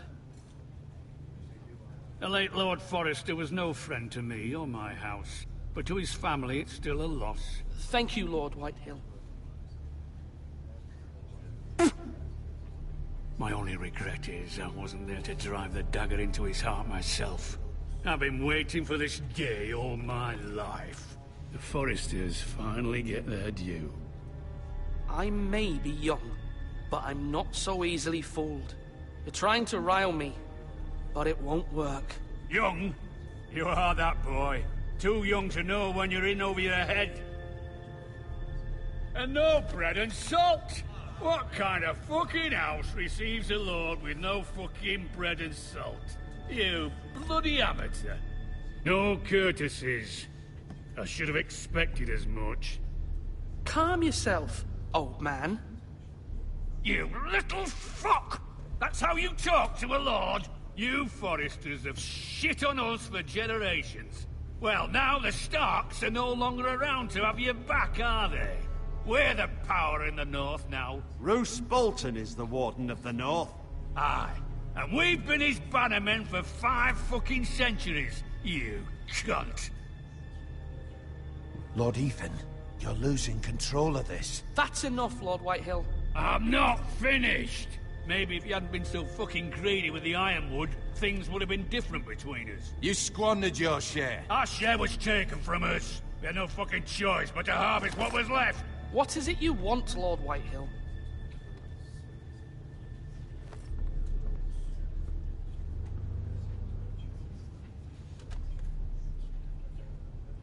The late Lord Forrester was no friend to me or my house, but to his family it's still a loss. Thank you, Lord Whitehill. My only regret is I wasn't there to drive the dagger into his heart myself. I've been waiting for this day all my life. The Forresters finally get their due. I may be young, but I'm not so easily fooled. You're trying to rile me, but it won't work. Young? You are that boy. Too young to know when you're in over your head. And no bread and salt! What kind of fucking house receives a lord with no fucking bread and salt? You bloody amateur. No courtesies. I should have expected as much. Calm yourself, old man. You little fuck! That's how you talk to a lord? You Foresters have shit on us for generations. Well, now the Starks are no longer around to have your back, are they? We're the power in the north now. Roose Bolton is the Warden of the North. Aye. And we've been his bannermen for 5 fucking centuries, you cunt. Lord Ethan, you're losing control of this. That's enough, Lord Whitehill. I'm not finished. Maybe if you hadn't been so fucking greedy with the ironwood, things would have been different between us. You squandered your share. Our share was taken from us. We had no fucking choice but to harvest what was left. What is it you want, Lord Whitehill?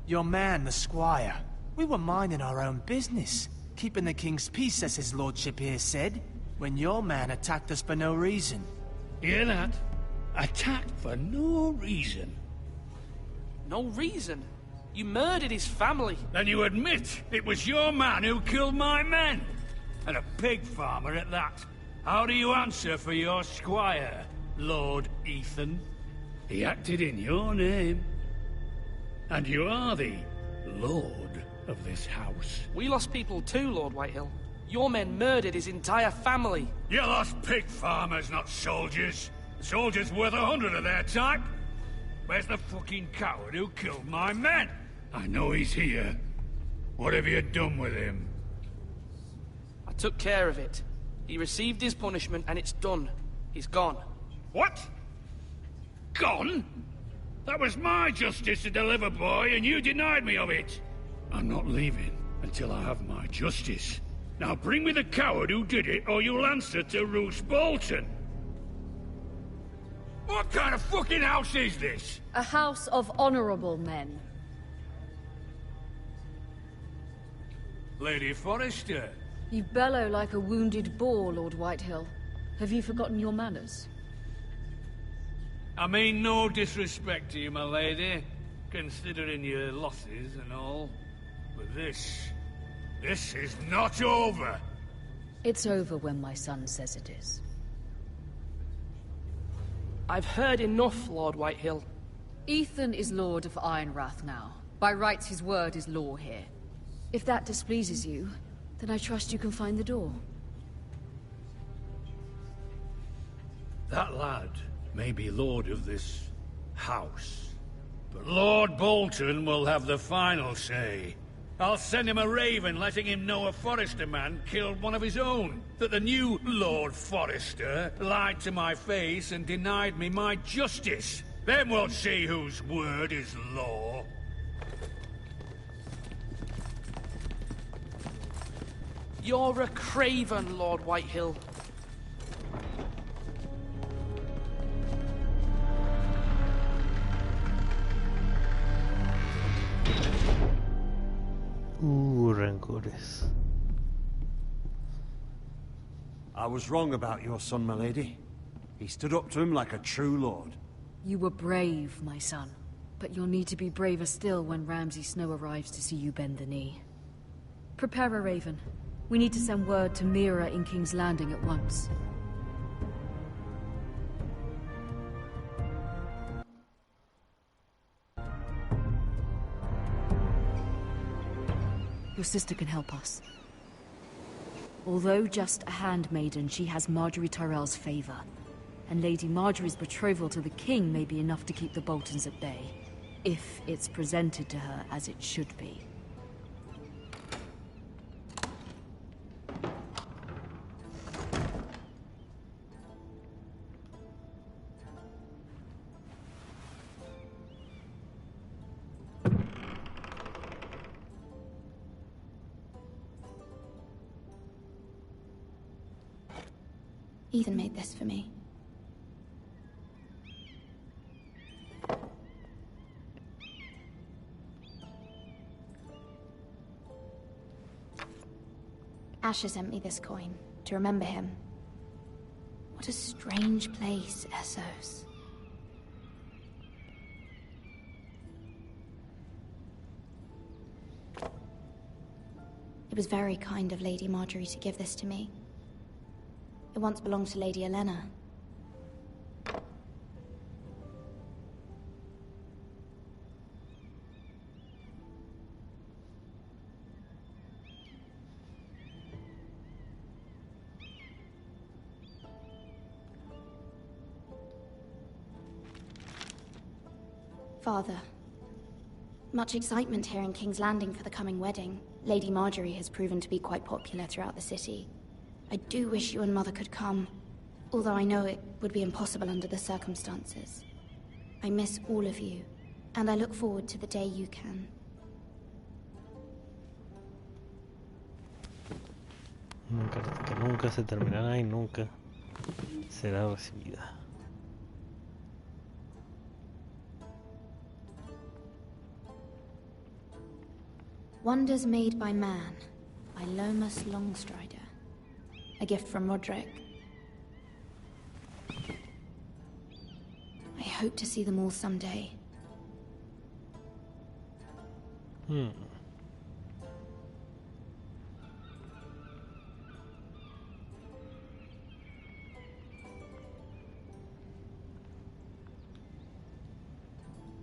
Your man, the squire. We were minding our own business, keeping the king's peace, as his lordship here said, when your man attacked us for no reason. Hear that? Attacked for no reason. No reason? You murdered his family. Then you admit it was your man who killed my men. And a pig farmer at that. How do you answer for your squire, Lord Ethan? He acted in your name. And you are the lord of this house. We lost people too, Lord Whitehill. Your men murdered his entire family. You lost pig farmers, not soldiers. Soldiers worth 100 of their type. Where's the fucking coward who killed my men? I know he's here. What have you done with him? I took care of it. He received his punishment and it's done. He's gone. What? Gone? That was my justice to deliver, boy, and you denied me of it. I'm not leaving until I have my justice. Now bring me the coward who did it, or you'll answer to Roose Bolton. What kind of fucking house is this? A house of honorable men. Lady Forrester. You bellow like a wounded boar, Lord Whitehill. Have you forgotten your manners? I mean no disrespect to you, my lady, considering your losses and all. But this is not over. It's over when my son says it is. I've heard enough, Lord Whitehill. Ethan is Lord of Ironrath now. By rights, his word is law here. If that displeases you, then I trust you can find the door. That lad may be lord of this house, but Lord Bolton will have the final say. I'll send him a raven letting him know a Forrester man killed one of his own. That the new Lord Forrester lied to my face and denied me my justice. Then we'll see whose word is law. You're a craven, Lord Whitehill. Rencores. I was wrong about your son, my lady. He stood up to him like a true lord. You were brave, my son. But you'll need to be braver still when Ramsay Snow arrives to see you bend the knee. Prepare a raven. We need to send word to Mira in King's Landing at once. Your sister can help us. Although just a handmaiden, she has Marjorie Tyrell's favor. And Lady Marjorie's betrothal to the king may be enough to keep the Boltons at bay. If it's presented to her as it should be. Ethan made this for me. Asher sent me this coin to remember him. What a strange place, Essos. It was very kind of Lady Marjorie to give this to me. It once belonged to Lady Elena. Father, much excitement here in King's Landing for the coming wedding. Lady Marjorie has proven to be quite popular throughout the city. I do wish you and Mother could come, although I know it would be impossible under the circumstances. I miss all of you, and I look forward to the day you can. Nunca, que nunca se terminará y nunca será recibida. Wonders Made by Man, by Lomas Longstrider. A gift from Roderick. I hope to see them all someday.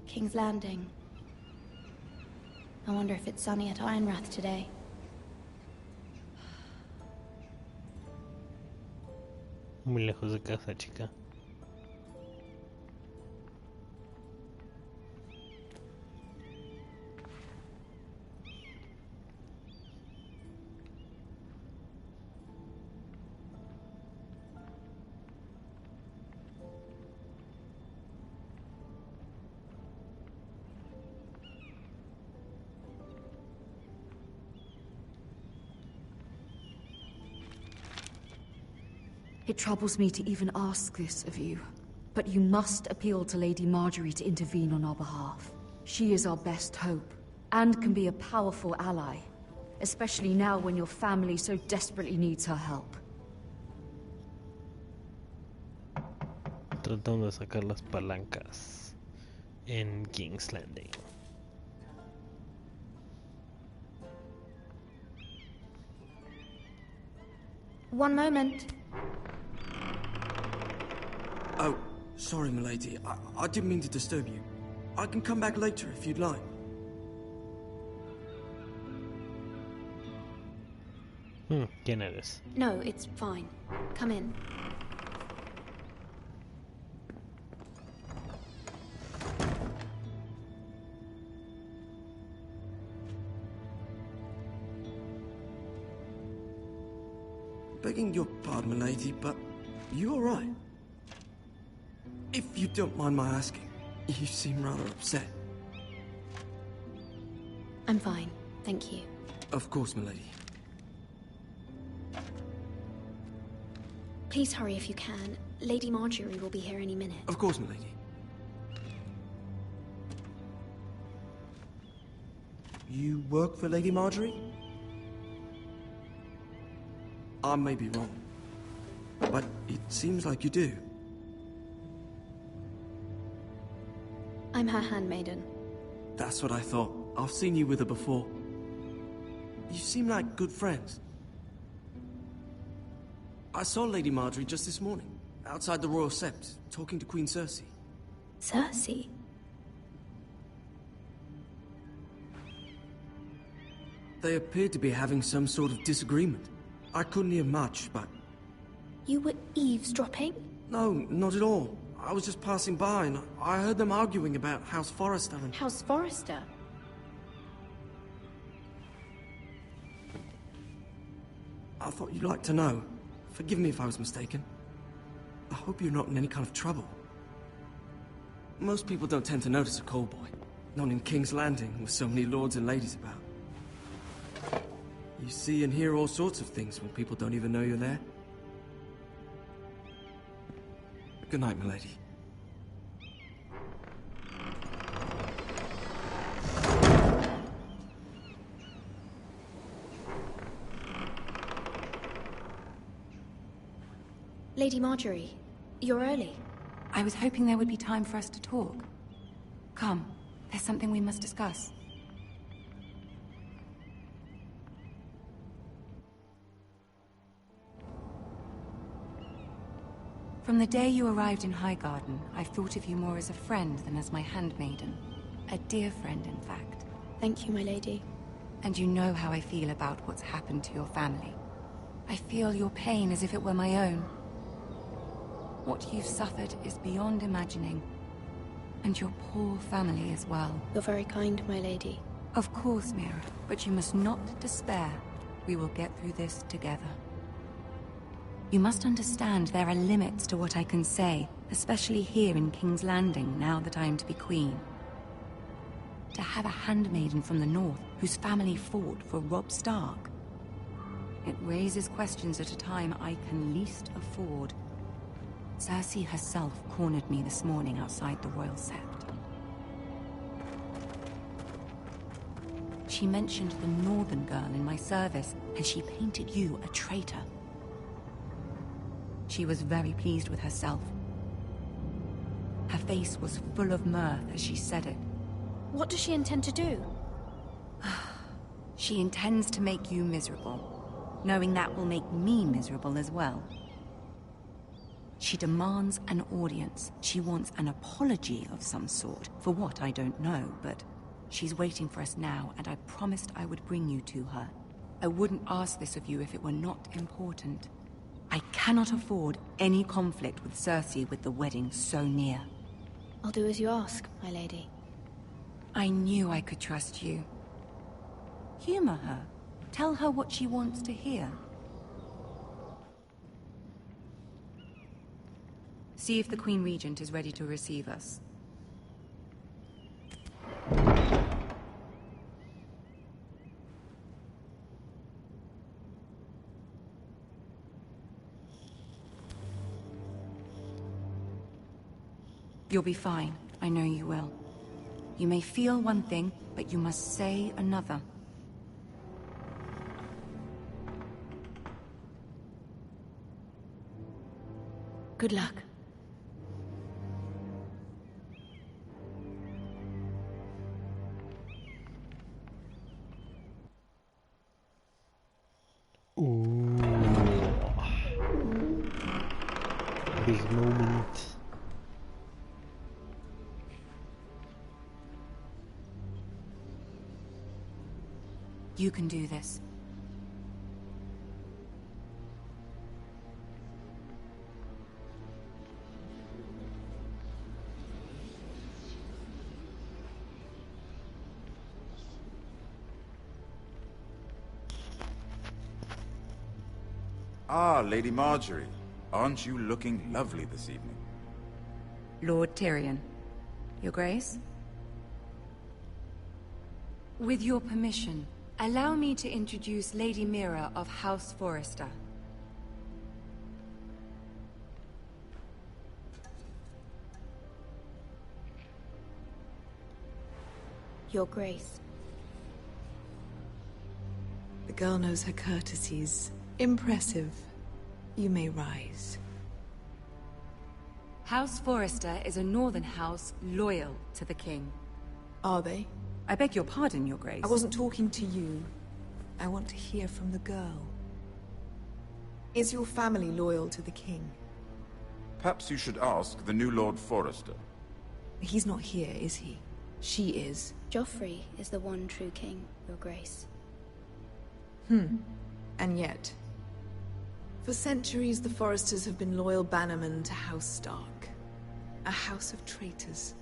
King's Landing. I wonder if it's sunny at Ironrath today. Muy lejos de casa, chica. It troubles me to even ask this of you, but you must appeal to Lady Marjorie to intervene on our behalf. She is our best hope, and can be a powerful ally, especially now when your family so desperately needs her help. Tratando de sacar las palancas en King's Landing. One moment. Oh, sorry, milady. I didn't mean to disturb you. I can come back later if you'd like. ¿Quién eres? No, it's fine. Come in. Begging your pardon, milady, but you all right? If you don't mind my asking, you seem rather upset. I'm fine, thank you. Of course, milady. Please hurry if you can. Lady Marjorie will be here any minute. Of course, milady. You work for Lady Marjorie? I may be wrong, but it seems like you do. I'm her handmaiden. That's what I thought. I've seen you with her before. You seem like good friends. I saw Lady Marjorie just this morning, outside the Royal Sept, talking to Queen Cersei. Cersei? They appeared to be having some sort of disagreement. I couldn't hear much, but... You were eavesdropping? No, not at all. I was just passing by and I heard them arguing about House Forrester and... House Forrester? I thought you'd like to know. Forgive me if I was mistaken. I hope you're not in any kind of trouble. Most people don't tend to notice a call boy. Not in King's Landing, with so many lords and ladies about. You see and hear all sorts of things when people don't even know you're there. Good night, milady. Lady Marjorie, you're early. I was hoping there would be time for us to talk. Come, there's something we must discuss. From the day you arrived in Highgarden, I've thought of you more as a friend than as my handmaiden. A dear friend, in fact. Thank you, my lady. And you know how I feel about what's happened to your family. I feel your pain as if it were my own. What you've suffered is beyond imagining. And your poor family as well. You're very kind, my lady. Of course, Mira, but you must not despair. We will get through this together. You must understand there are limits to what I can say, especially here in King's Landing, now that I am to be queen. To have a handmaiden from the north, whose family fought for Robb Stark. It raises questions at a time I can least afford. Cersei herself cornered me this morning outside the Royal Sept. She mentioned the northern girl in my service, and she painted you a traitor. She was very pleased with herself. Her face was full of mirth as she said it. What does she intend to do? She intends to make you miserable, knowing that will make me miserable as well. She demands an audience. She wants an apology of some sort. For what, I don't know, but she's waiting for us now, and I promised I would bring you to her. I wouldn't ask this of you if it were not important. I cannot afford any conflict with Cersei with the wedding so near. I'll do as you ask, my lady. I knew I could trust you. Humor her. Tell her what she wants to hear. See if the Queen Regent is ready to receive us. You'll be fine. I know you will. You may feel one thing, but you must say another. Good luck. Ooh. Big moment. You can do this. Ah, Lady Marjorie. Aren't you looking lovely this evening? Lord Tyrion. Your Grace? With your permission, allow me to introduce Lady Mira of House Forrester. Your Grace. The girl knows her courtesies. Impressive. You may rise. House Forrester is a northern house loyal to the king. Are they? I beg your pardon, Your Grace. I wasn't talking to you. I want to hear from the girl. Is your family loyal to the king? Perhaps you should ask the new Lord Forrester. He's not here, is he? She is. Joffrey is the one true king, Your Grace. And yet... For centuries, the Forresters have been loyal bannermen to House Stark. A house of traitors.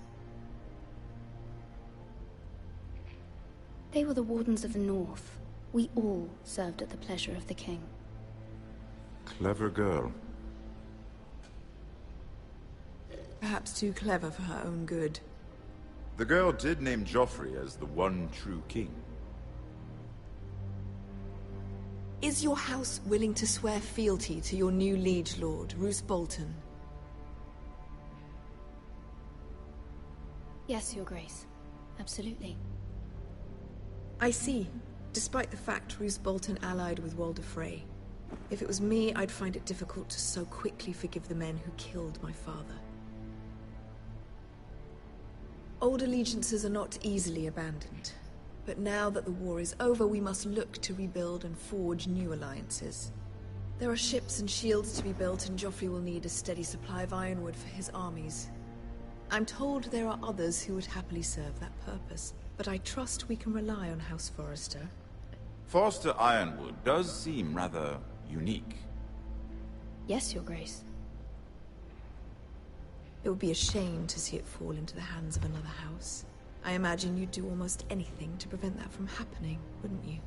They were the Wardens of the North. We all served at the pleasure of the king. Clever girl. Perhaps too clever for her own good. The girl did name Joffrey as the one true king. Is your house willing to swear fealty to your new liege lord, Roose Bolton? Yes, Your Grace. Absolutely. I see. Despite the fact Roose Bolton allied with Walder Frey. If it was me, I'd find it difficult to so quickly forgive the men who killed my father. Old allegiances are not easily abandoned. But now that the war is over, we must look to rebuild and forge new alliances. There are ships and shields to be built, and Joffrey will need a steady supply of ironwood for his armies. I'm told there are others who would happily serve that purpose, but I trust we can rely on House Forrester. Forrester Ironwood does seem rather unique. Yes, Your Grace. It would be a shame to see it fall into the hands of another house. I imagine you'd do almost anything to prevent that from happening, wouldn't you?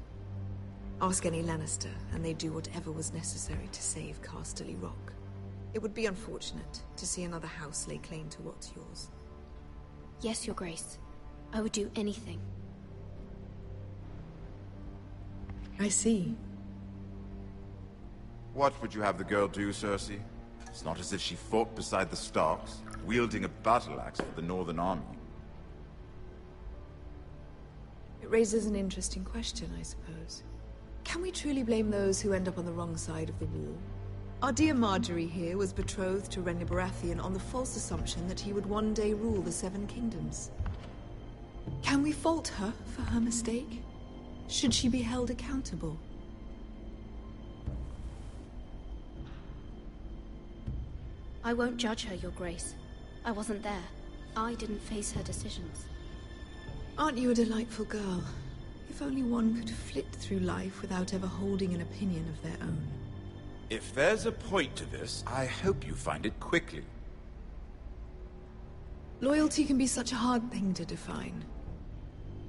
Ask any Lannister, and they'd do whatever was necessary to save Casterly Rock. It would be unfortunate to see another house lay claim to what's yours. Yes, Your Grace. I would do anything. I see. What would you have the girl do, Cersei? It's not as if she fought beside the Starks, wielding a battle axe for the Northern Army. It raises an interesting question, I suppose. Can we truly blame those who end up on the wrong side of the war? Our dear Marjorie here was betrothed to Renly Baratheon on the false assumption that he would one day rule the Seven Kingdoms. Can we fault her for her mistake? Should she be held accountable? I won't judge her, Your Grace. I wasn't there. I didn't face her decisions. Aren't you a delightful girl? If only one could flit through life without ever holding an opinion of their own. If there's a point to this, I hope you find it quickly. Loyalty can be such a hard thing to define.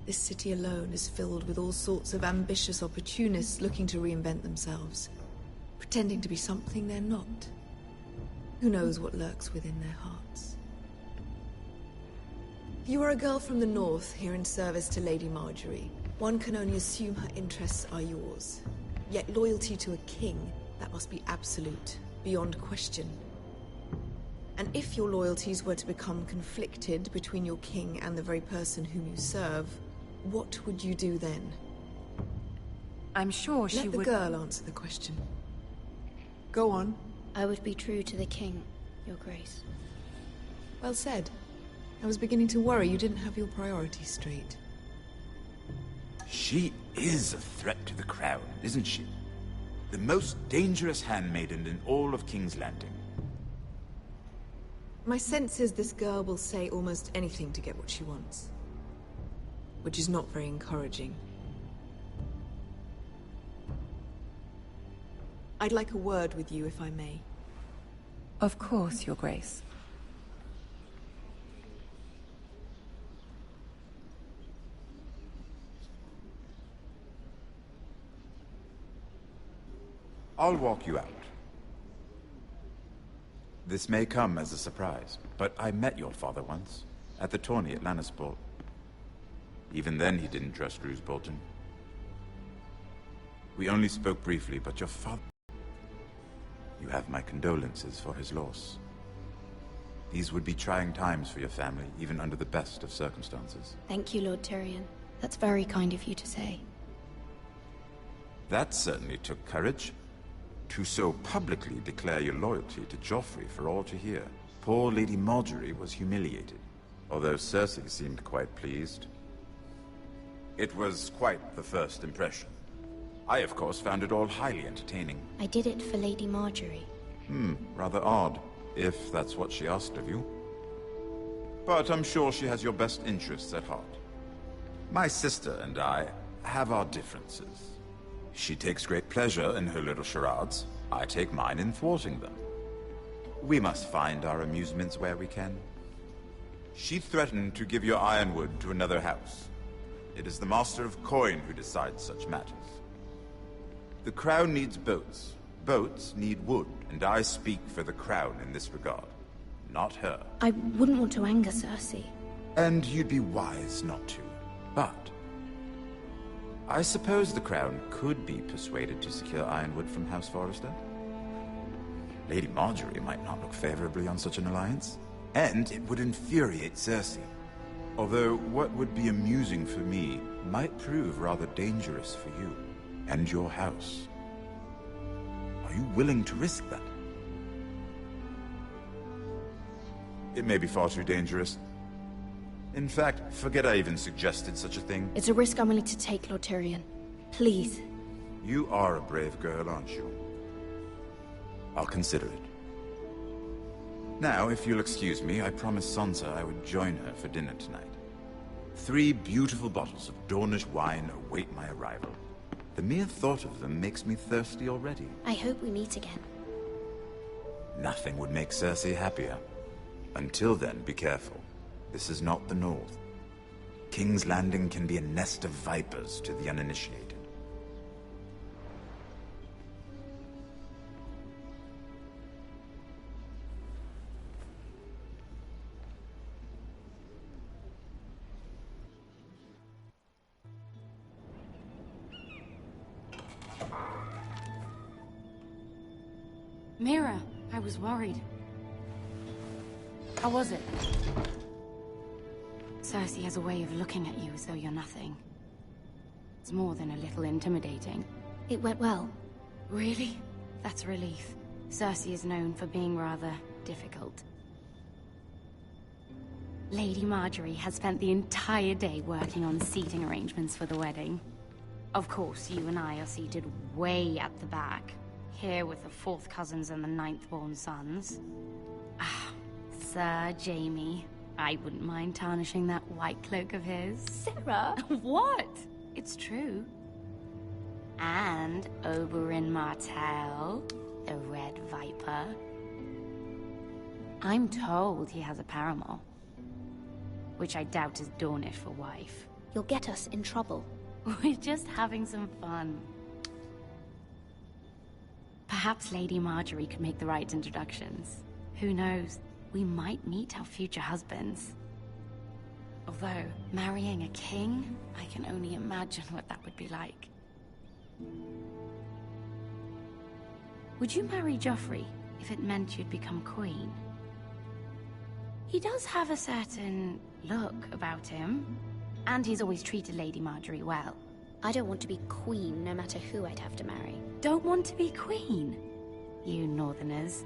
This city alone is filled with all sorts of ambitious opportunists looking to reinvent themselves, pretending to be something they're not. Who knows what lurks within their hearts? You are a girl from the north, here in service to Lady Marjorie. One can only assume her interests are yours. Yet loyalty to a king, that must be absolute, beyond question. And if your loyalties were to become conflicted between your king and the very person whom you serve, what would you do then? I'm sure she would... Let the girl answer the question. Go on. I would be true to the king, Your Grace. Well said. I was beginning to worry you didn't have your priorities straight. She is a threat to the crown, isn't she? The most dangerous handmaiden in all of King's Landing. My sense is this girl will say almost anything to get what she wants. Which is not very encouraging. I'd like a word with you, if I may. Of course, Your Grace. I'll walk you out. This may come as a surprise, but I met your father once, at the tourney at Lannisport. Even then he didn't trust Roose Bolton. We only spoke briefly, but your father... You have my condolences for his loss. These would be trying times for your family, even under the best of circumstances. Thank you, Lord Tyrion. That's very kind of you to say. That certainly took courage. To so publicly declare your loyalty to Joffrey for all to hear. Poor Lady Marjorie was humiliated, although Cersei seemed quite pleased. It was quite the first impression. I, of course, found it all highly entertaining. I did it for Lady Marjorie. Rather odd, if that's what she asked of you. But I'm sure she has your best interests at heart. My sister and I have our differences. She takes great pleasure in her little charades. I take mine in thwarting them. We must find our amusements where we can. She threatened to give your ironwood to another house. It is the Master of Coin who decides such matters. The Crown needs boats. Boats need wood, and I speak for the Crown in this regard, not her. I wouldn't want to anger Cersei. And you'd be wise not to. But I suppose the Crown could be persuaded to secure ironwood from House Forrester. Lady Marjorie might not look favorably on such an alliance, and it would infuriate Cersei. Although what would be amusing for me might prove rather dangerous for you and your house. Are you willing to risk that? It may be far too dangerous. In fact, forget I even suggested such a thing. It's a risk I'm willing to take, Lord Tyrion. Please. You are a brave girl, aren't you? I'll consider it. Now, if you'll excuse me, I promised Sansa I would join her for dinner tonight. 3 beautiful bottles of Dornish wine await my arrival. The mere thought of them makes me thirsty already. I hope we meet again. Nothing would make Cersei happier. Until then, be careful. This is not the North. King's Landing can be a nest of vipers to the uninitiated. Mira, I was worried. How was it? Cersei has a way of looking at you as though you're nothing. It's more than a little intimidating. It went well. Really? That's a relief. Cersei is known for being rather difficult. Lady Marjorie has spent the entire day working on seating arrangements for the wedding. Of course, you and I are seated way at the back. Here with the 4th cousins and the 9th-born sons. Ah, Sir Jaime. I wouldn't mind tarnishing that white cloak of his. Sarah? What? It's true. And Oberyn Martell, the Red Viper. I'm told he has a paramour. Which I doubt is Dornish for wife. You'll get us in trouble. We're just having some fun. Perhaps Lady Marjorie could make the right introductions. Who knows? We might meet our future husbands. Although, marrying a king, I can only imagine what that would be like. Would you marry Joffrey if it meant you'd become queen? He does have a certain look about him, and he's always treated Lady Marjorie well. I don't want to be queen, no matter who I'd have to marry. Don't want to be queen? You northerners.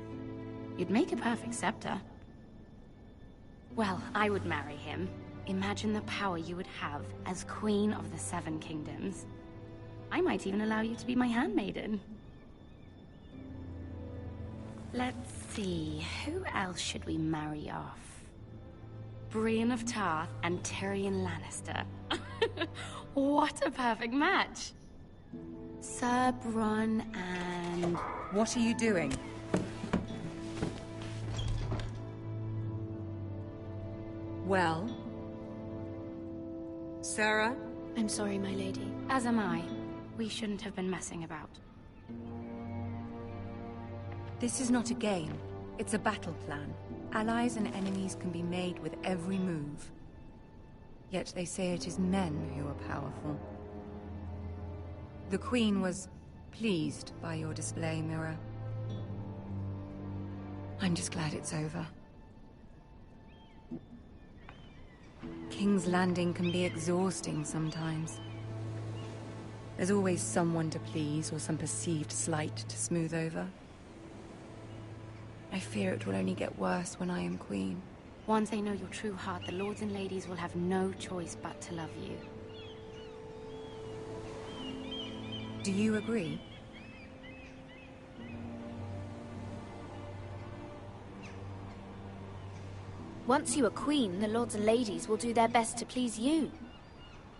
You'd make a perfect scepter. Well, I would marry him. Imagine the power you would have as Queen of the 7 Kingdoms. I might even allow you to be my handmaiden. Let's see, who else should we marry off? Brienne of Tarth and Tyrion Lannister. What a perfect match! Sir Bronn and... What are you doing? Well? Sarah? I'm sorry, my lady. As am I. We shouldn't have been messing about. This is not a game. It's a battle plan. Allies and enemies can be made with every move. Yet they say it is men who are powerful. The Queen was pleased by your display, Mira. I'm just glad it's over. King's Landing can be exhausting sometimes. There's always someone to please or some perceived slight to smooth over. I fear it will only get worse when I am queen. Once they know your true heart, the lords and ladies will have no choice but to love you. Do you agree? Once you are queen, the lords and ladies will do their best to please you.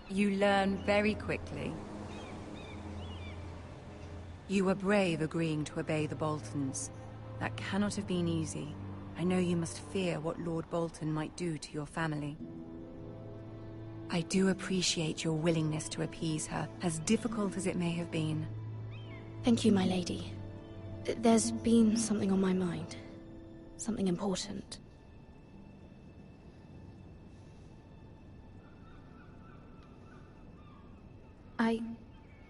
You learn very quickly. You were brave agreeing to obey the Boltons. That cannot have been easy. I know you must fear what Lord Bolton might do to your family. I do appreciate your willingness to appease her, as difficult as it may have been. Thank you, my lady. There's been something on my mind. Something important.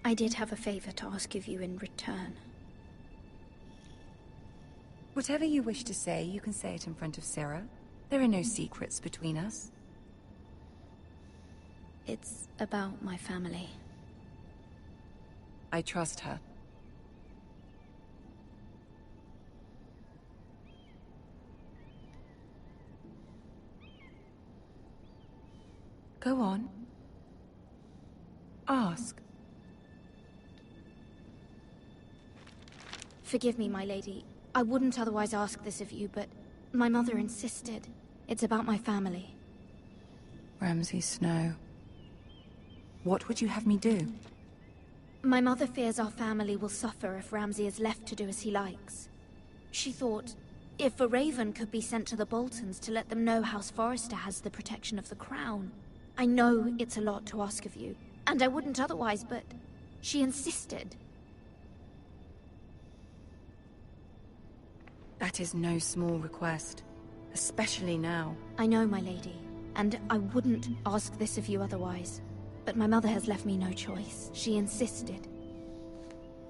I did have a favor to ask of you in return. Whatever you wish to say, you can say it in front of Sarah. There are no secrets between us. It's about my family. I trust her. Go on. Ask. Forgive me, my lady. I wouldn't otherwise ask this of you, but my mother insisted. It's about my family. Ramsay Snow. What would you have me do? My mother fears our family will suffer if Ramsay is left to do as he likes. She thought, if a raven could be sent to the Boltons to let them know House Forrester has the protection of the crown. I know it's a lot to ask of you, and I wouldn't otherwise, but she insisted. That is no small request, especially now. I know, my lady, and I wouldn't ask this of you otherwise. But my mother has left me no choice. She insisted.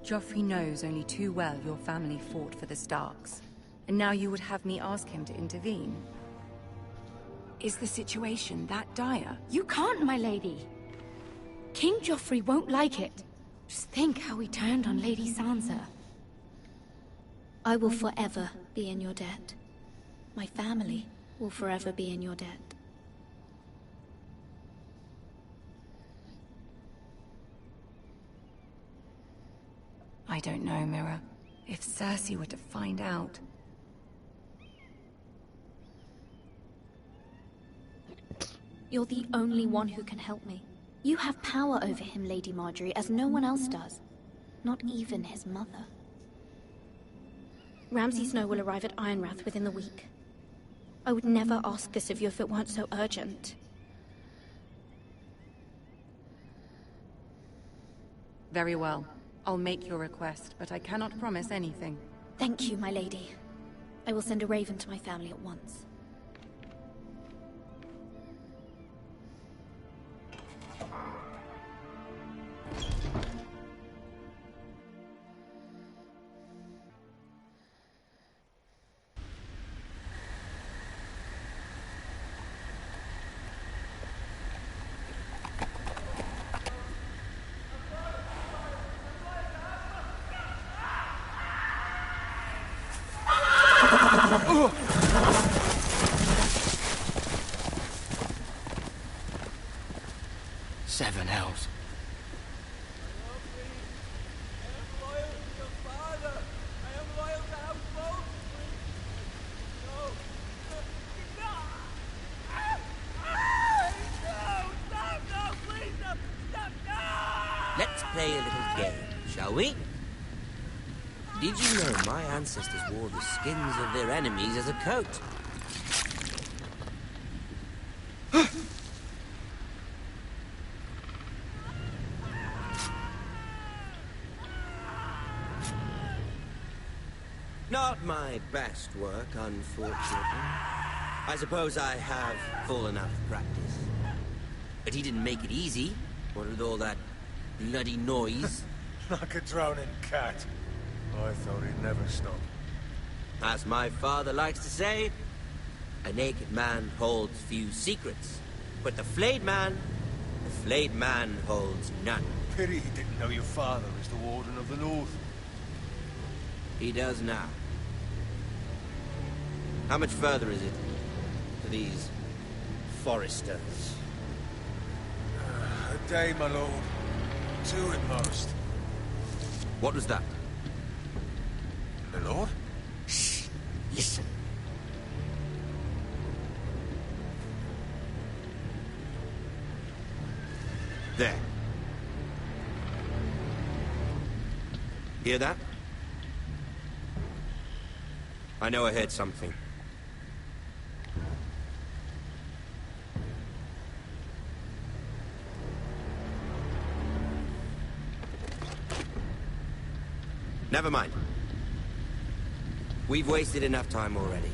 Joffrey knows only too well your family fought for the Starks, and now you would have me ask him to intervene. Is the situation that dire? You can't, my lady. King Joffrey won't like it. Just think how he turned on Lady Sansa. I will forever be in your debt. My family will forever be in your debt. I don't know, Mira. If Cersei were to find out... You're the only one who can help me. You have power over him, Lady Marjorie, as no one else does. Not even his mother. Ramsay Snow will arrive at Ironrath within the week. I would never ask this of you if it weren't so urgent. Very well. I'll make your request, but I cannot promise anything. Thank you, my lady. I will send a raven to my family at once. Seven hells. Let's play a little game, shall we? Did you know my ancestors wore the skins of their enemies as a coat? Not my best work, unfortunately. I suppose I have fallen out of practice. But he didn't make it easy, what with all that bloody noise. Like a drowning cat. I thought he'd never stop. As my father likes to say, a naked man holds few secrets. But the flayed man holds none. Pity he didn't know your father is the Warden of the North. He does now. How much further is it to these Forresters? A day, my lord. 2 at most. What was that? My lord? Shh! Listen. There. Hear that? I know I heard something. Never mind. We've wasted enough time already.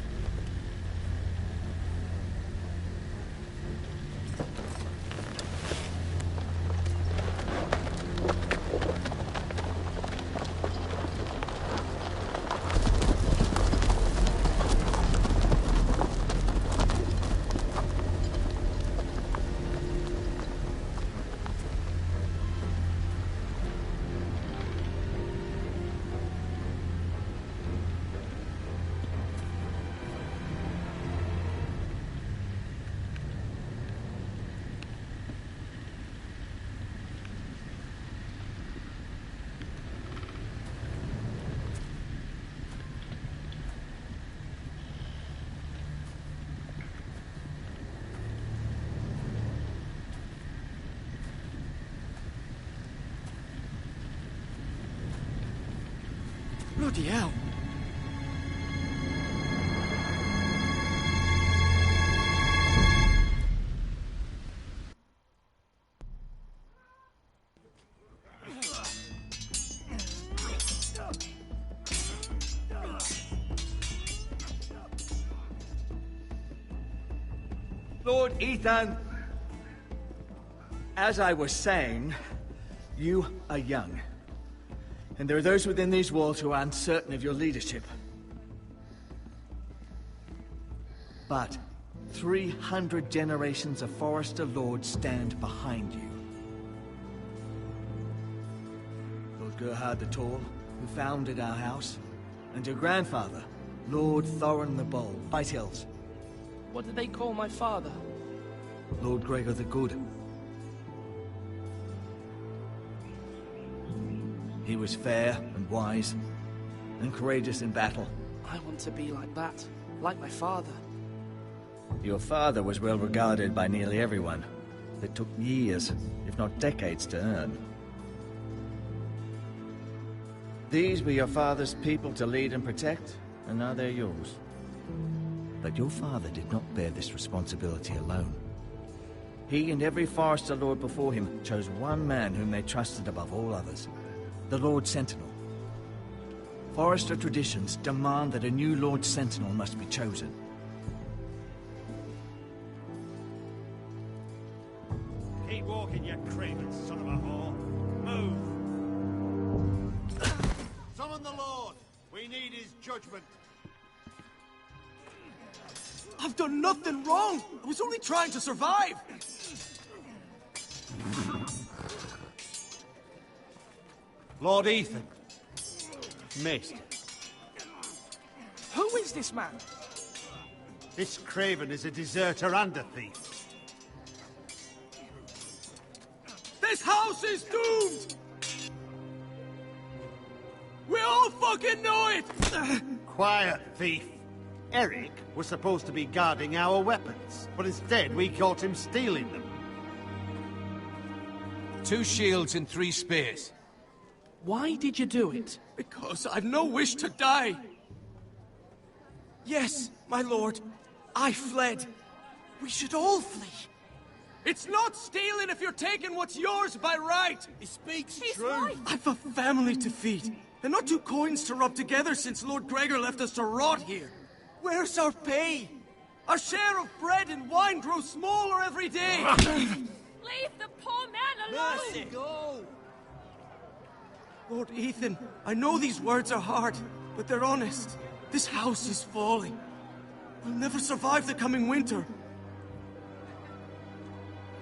Bloody hell. Lord Ethan, as I was saying, you are young. And there are those within these walls who are uncertain of your leadership. But 300 generations of Forester Lords stand behind you. Lord Gerhard the Tall, who founded our house, and your grandfather, Lord Thorin the Bold, White Hills. What did they call my father? Lord Gregor the Good. He was fair and wise, and courageous in battle. I want to be like that, like my father. Your father was well regarded by nearly everyone. It took years, if not decades, to earn. These were your father's people to lead and protect, and now they're yours. But your father did not bear this responsibility alone. He and every Forester Lord before him chose one man whom they trusted above all others, the Lord Sentinel. Forester traditions demand that a new Lord Sentinel must be chosen. Keep walking, you craven son of a whore. Move! Summon the Lord! We need his judgment. I've done nothing wrong! I was only trying to survive! Lord Ethan. Missed. Who is this man? This craven is a deserter and a thief. This house is doomed! We all fucking know it! Quiet, thief. Eric was supposed to be guarding our weapons, but instead we caught him stealing them. 2 shields and 3 spears. Why did you do it? Because I've no wish to die. Yes, my lord. I fled. We should all flee. It's not stealing if you're taking what's yours by right. He speaks He's true. Right. I've a family to feed, and not 2 coins to rub together since Lord Gregor left us to rot here. Where's our pay? Our share of bread and wine grows smaller every day. Leave the poor man alone! Mercy, go! Lord Ethan, I know these words are hard, but they're honest. This house is falling. We'll never survive the coming winter.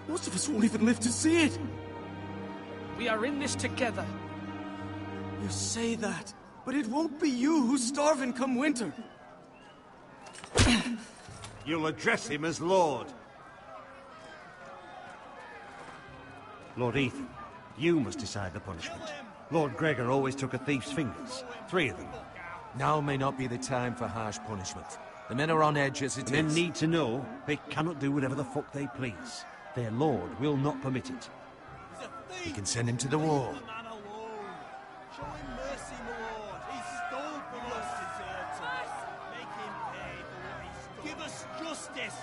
Most of us won't even live to see it. We are in this together. You say that, but it won't be you who's starving come winter. You'll address him as Lord. Lord Ethan, you must decide the punishment. Lord Gregor always took a thief's fingers. 3 of them. Now may not be the time for harsh punishment. The men are on edge as it is. Men need to know they cannot do whatever the fuck they please. Their lord will not permit it. We can send him to the wall. Show him mercy, my lord. He stole from us. Make him pay for what he stole. Give us justice.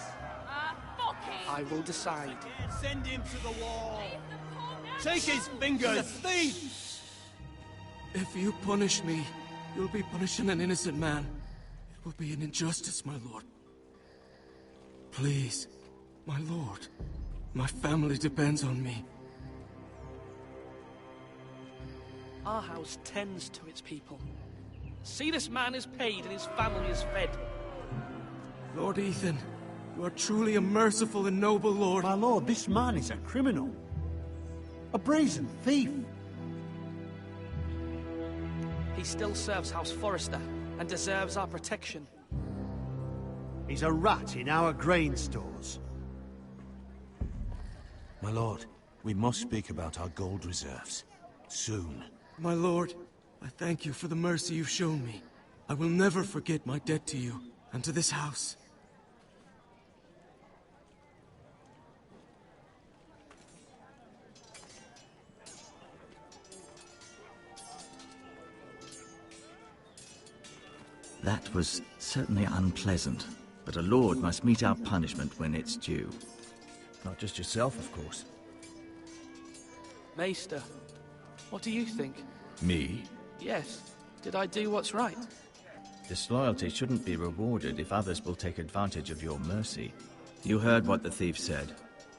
Fuck him! I will decide. Send him to the wall. Take his fingers. He's a thief. If you punish me, you'll be punishing an innocent man. It will be an injustice, my lord. Please, my lord. My family depends on me. Our house tends to its people. See, this man is paid and his family is fed. Lord Ethan, you are truly a merciful and noble lord. My lord, this man is a criminal. A brazen thief. He still serves House Forester and deserves our protection. He's a rat in our grain stores. My lord, we must speak about our gold reserves. Soon. My lord, I thank you for the mercy you've shown me. I will never forget my debt to you and to this house. That was certainly unpleasant, but a lord must mete out punishment when it's due. Not just yourself, of course. Maester, what do you think? Me? Yes. Did I do what's right? Disloyalty shouldn't be rewarded if others will take advantage of your mercy. You heard what the thief said.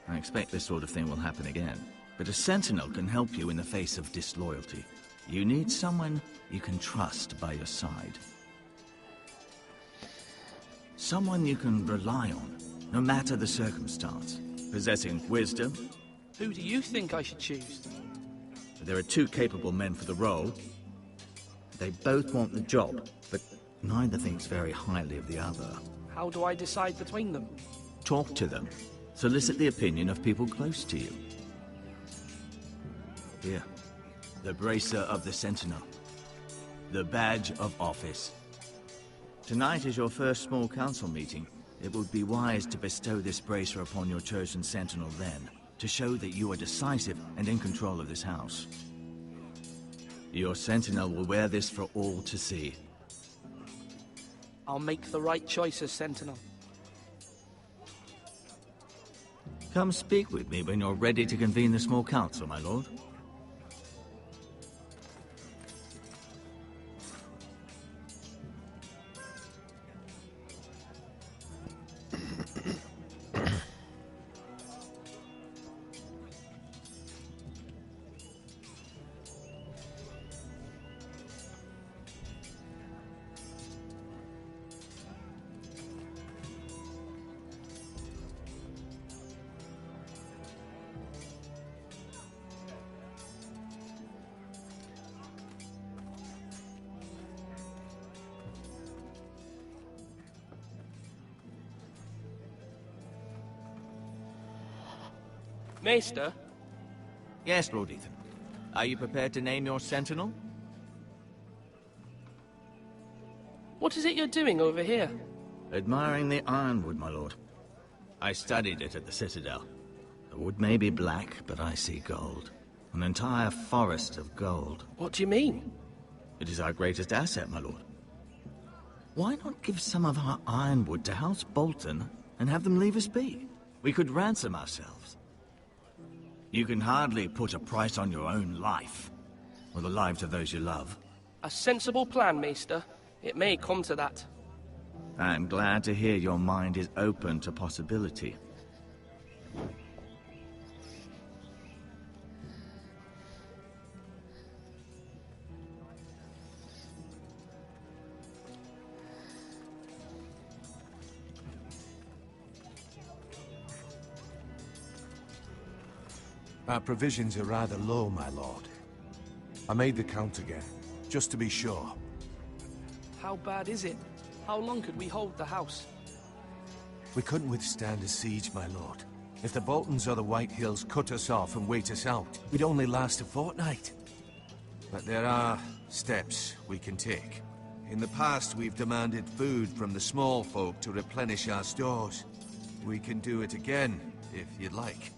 I expect this sort of thing will happen again. But a sentinel can help you in the face of disloyalty. You need someone you can trust by your side. Someone you can rely on, no matter the circumstance. Possessing wisdom. Who do you think I should choose? There are two capable men for the role. They both want the job, but neither thinks very highly of the other. How do I decide between them? Talk to them. Solicit the opinion of people close to you. Here. The bracer of the Sentinel. The badge of office. Tonight is your first small council meeting. It would be wise to bestow this bracer upon your chosen Sentinel then, to show that you are decisive and in control of this house. Your Sentinel will wear this for all to see. I'll make the right choice as Sentinel. Come speak with me when you're ready to convene the small council, my lord. Maester? Yes, Lord Ethan. Are you prepared to name your Sentinel? What is it you're doing over here? Admiring the ironwood, my lord. I studied it at the Citadel. The wood may be black, but I see gold. An entire forest of gold. What do you mean? It is our greatest asset, my lord. Why not give some of our ironwood to House Bolton and have them leave us be? We could ransom ourselves. You can hardly put a price on your own life, or the lives of those you love. A sensible plan, Maester. It may come to that. I'm glad to hear your mind is open to possibility. Our provisions are rather low, my lord. I made the count again, just to be sure. How bad is it? How long could we hold the house? We couldn't withstand a siege, my lord. If the Boltons or the White Hills cut us off and wait us out, we'd only last a fortnight. But there are steps we can take. In the past, we've demanded food from the small folk to replenish our stores. We can do it again, if you'd like.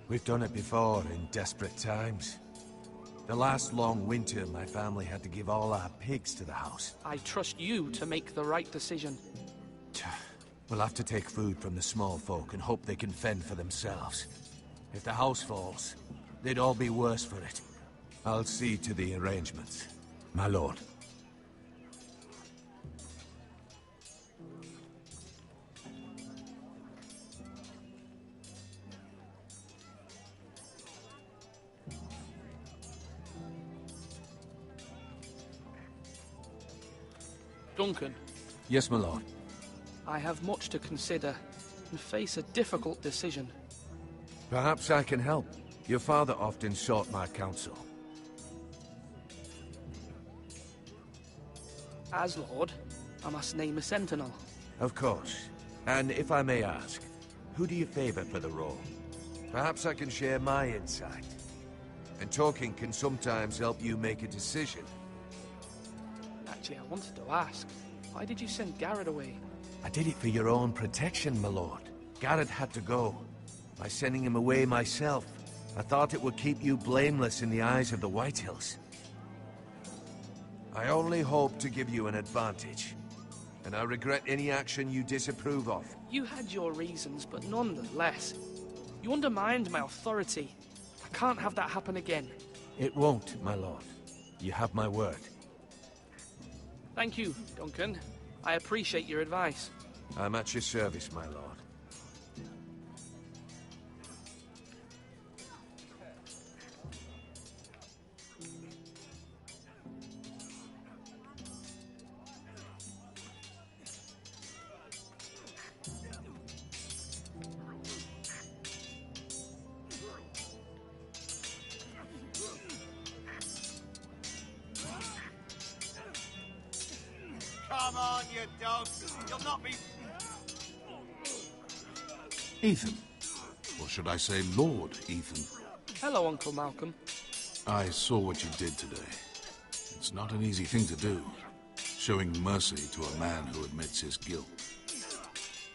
We've done it before in desperate times. The last long winter, my family had to give all our pigs to the house. I trust you to make the right decision. We'll have to take food from the small folk and hope they can fend for themselves. If the house falls, they'd all be worse for it. I'll see to the arrangements, my lord. Duncan. Yes, my lord. I have much to consider and face a difficult decision. Perhaps I can help. Your father often sought my counsel. As Lord, I must name a sentinel. Of course. And if I may ask, who do you favor for the role? Perhaps I can share my insight. And talking can sometimes help you make a decision. Actually, I wanted to ask, why did you send Garrett away? I did it for your own protection, my lord. Garrett had to go. By sending him away myself, I thought it would keep you blameless in the eyes of the White Hills. I only hope to give you an advantage. and I regret any action you disapprove of. You had your reasons, but nonetheless, you undermined my authority. I can't have that happen again. It won't, my lord. You have my word. Thank you, Duncan. I appreciate your advice. I'm at your service, my lord. Come on, you dogs. You'll not be... Ethan. Or should I say Lord Ethan? Hello, Uncle Malcolm. I saw what you did today. It's not an easy thing to do, showing mercy to a man who admits his guilt.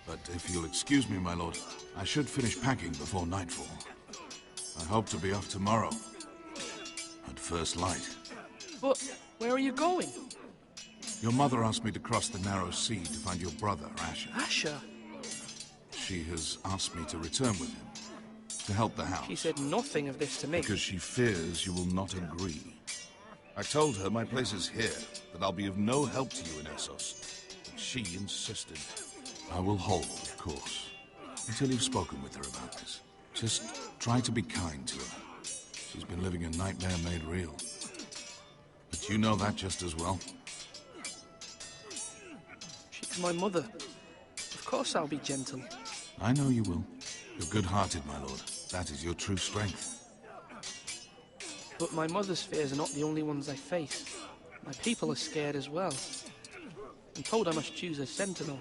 But if you'll excuse me, my lord, I should finish packing before nightfall. I hope to be off tomorrow, at first light. But where are you going? Your mother asked me to cross the narrow sea to find your brother, Asher. Asher? She has asked me to return with him, to help the house. She said nothing of this to me. Because she fears you will not agree. I told her my place is here, that I'll be of no help to you in Essos. But she insisted. I will hold, of course, until you've spoken with her about this. Just try to be kind to her. She's been living a nightmare made real. But you know that just as well. She's my mother. Of course I'll be gentle. I know you will. You're good-hearted, my lord. That is your true strength. But my mother's fears are not the only ones I face. My people are scared as well. I'm told I must choose a sentinel.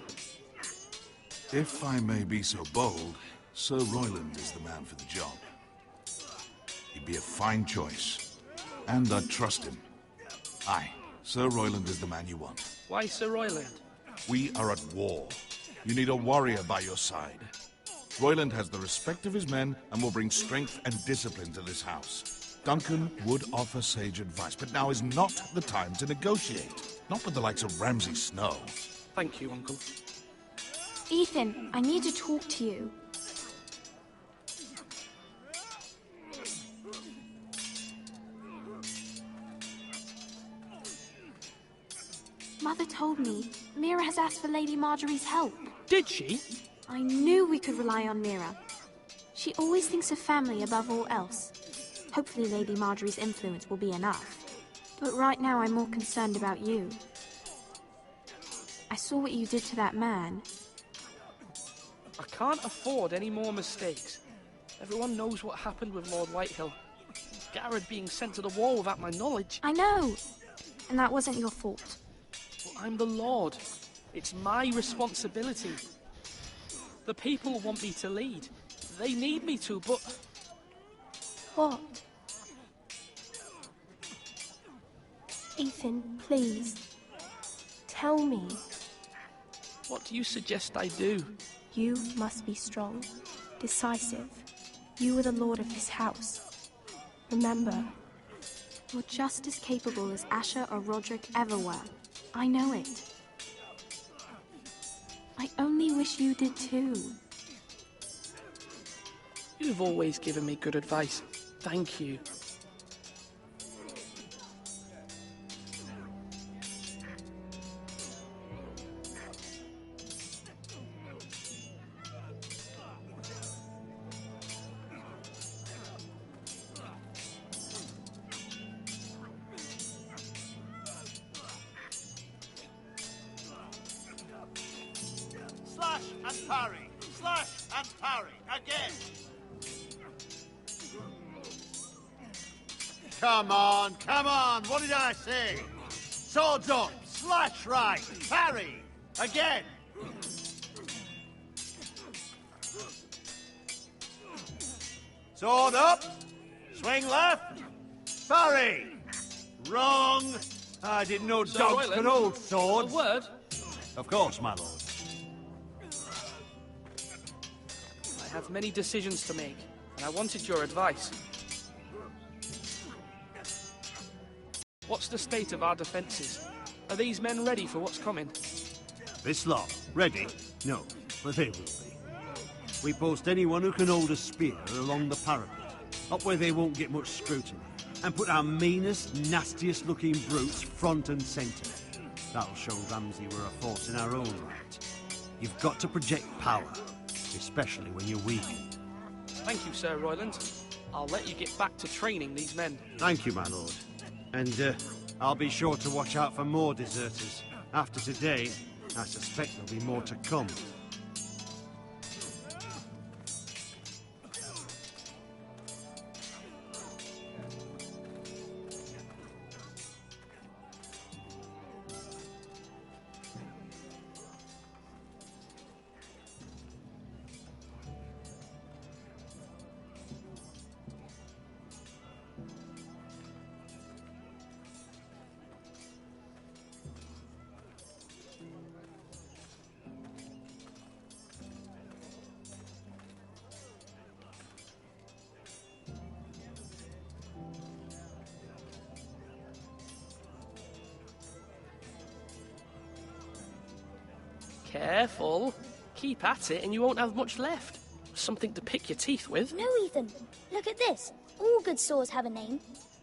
If I may be so bold, Sir Royland is the man for the job. He'd be a fine choice. And I'd trust him. Aye, Sir Royland is the man you want. Why Sir Royland? We are at war. You need a warrior by your side. Royland has the respect of his men and will bring strength and discipline to this house. Duncan would offer sage advice, but now is not the time to negotiate. Not with the likes of Ramsay Snow. Thank you, Uncle. Ethan, I need to talk to you. Mother told me Mira has asked for Lady Marjorie's help. Did she? I knew we could rely on Mira. She always thinks of family above all else. Hopefully Lady Marjorie's influence will be enough. But right now I'm more concerned about you. I saw what you did to that man. I can't afford any more mistakes. Everyone knows what happened with Lord Whitehill. Garrett being sent to the wall without my knowledge. I know. And that wasn't your fault. Well, I'm the Lord. It's my responsibility. The people want me to lead. They need me to, but... What? Ethan, please. Tell me. What do you suggest I do? You must be strong, decisive. You are the lord of this house. Remember, you're just as capable as Asher or Roderick ever were. I know it. I only wish you did too. You've always given me good advice. Thank you. Slash and parry. Slash and parry. Again. Come on, come on. What did I say? Swords up. Slash right. Parry. Again. Sword up. Swing left. Parry. Wrong. I didn't know Sir dogs Royland, could hold swords. a word? Of course, my lord. I have many decisions to make, and I wanted your advice. What's the state of our defences? Are these men ready for what's coming? This lot, ready? No, but they will be. We post anyone who can hold a spear along the parapet, up where they won't get much scrutiny, and put our meanest, nastiest looking brutes front and centre. That'll show Ramsay we're a force in our own right. You've got to project power, especially when you're weakened. Thank you, Sir Royland. I'll let you get back to training these men. Thank you, my lord. And I'll be sure to watch out for more deserters. After today, I suspect there'll be more to come. Careful. Keep at it and you won't have much left. Something to pick your teeth with. No, Ethan. Look at this. All good swords have a name.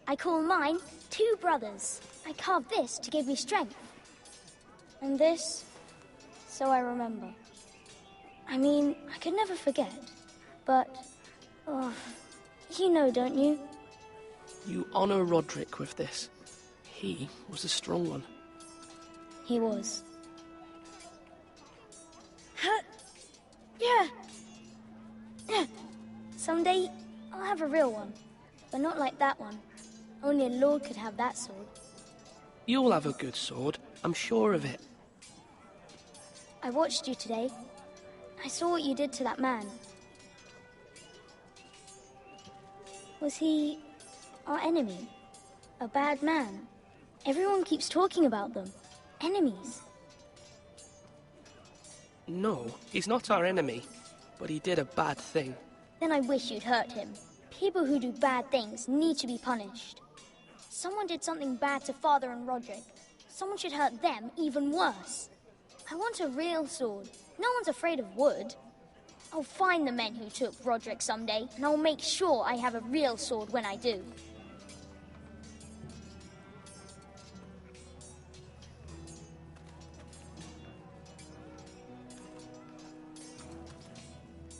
I call mine Two Brothers. I carved this to give me strength. And this, so I remember. I mean, I could never forget. But, oh, you know, don't you? You honor Roderick with this. He was a strong one. He was. Yeah. Someday, I'll have a real one. But not like that one. Only a lord could have that sword. You'll have a good sword, I'm sure of it. I watched you today. I saw what you did to that man. Was he our enemy? A bad man? Everyone keeps talking about them. Enemies. No, he's not our enemy, but he did a bad thing. Then I wish you'd hurt him. People who do bad things need to be punished. Someone did something bad to Father and Roderick. Someone should hurt them even worse. I want a real sword. No one's afraid of wood. I'll find the men who took Roderick someday, and I'll make sure I have a real sword when I do.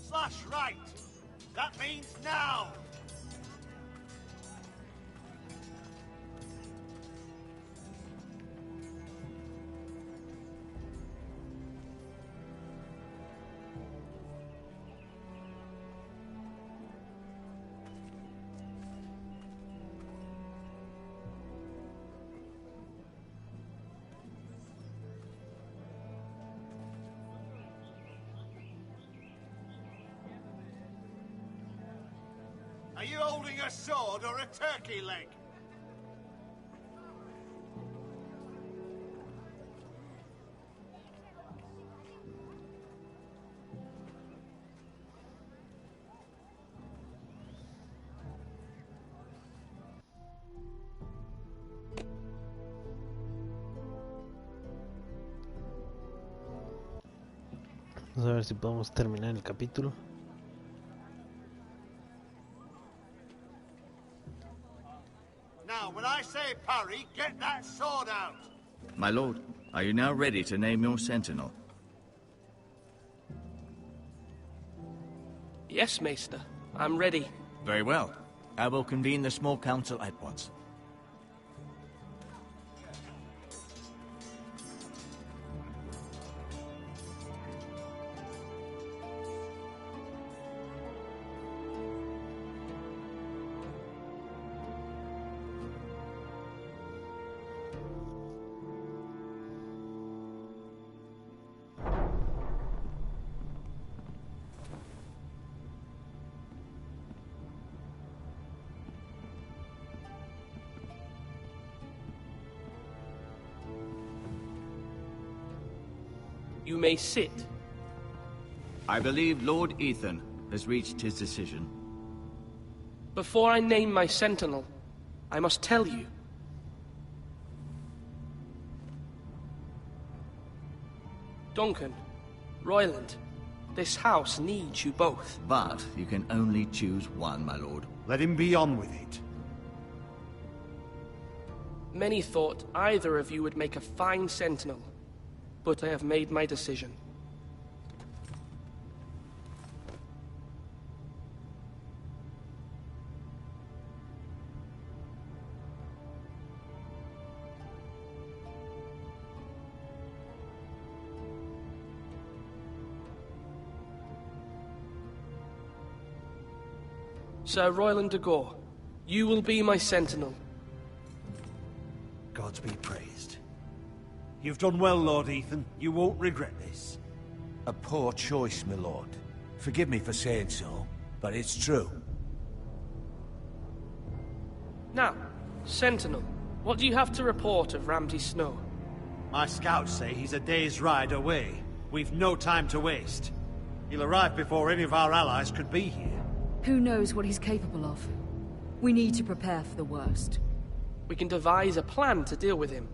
Slash right. That means now. Are you holding a sword or a turkey leg? Vamos a ver si podemos terminar el capítulo. Now, when I say parry, get that sword out. My lord, are you now ready to name your sentinel? Yes, Maester. I'm ready. Very well. I will convene the small council at once. You may sit. I believe Lord Ethan has reached his decision. Before I name my sentinel, I must tell you. Duncan, Royland, this house needs you both. But you can only choose one, my lord. Let him be on with it. Many thought either of you would make a fine sentinel, but I have made my decision. Sir Royland de Gore, you will be my sentinel. Gods be praised. You've done well, Lord Ethan. You won't regret this. A poor choice, my lord. Forgive me for saying so, but it's true. Now, Sentinel, what do you have to report of Ramsay Snow? My scouts say he's a day's ride away. We've no time to waste. He'll arrive before any of our allies could be here. Who knows what he's capable of? We need to prepare for the worst. We can devise a plan to deal with him.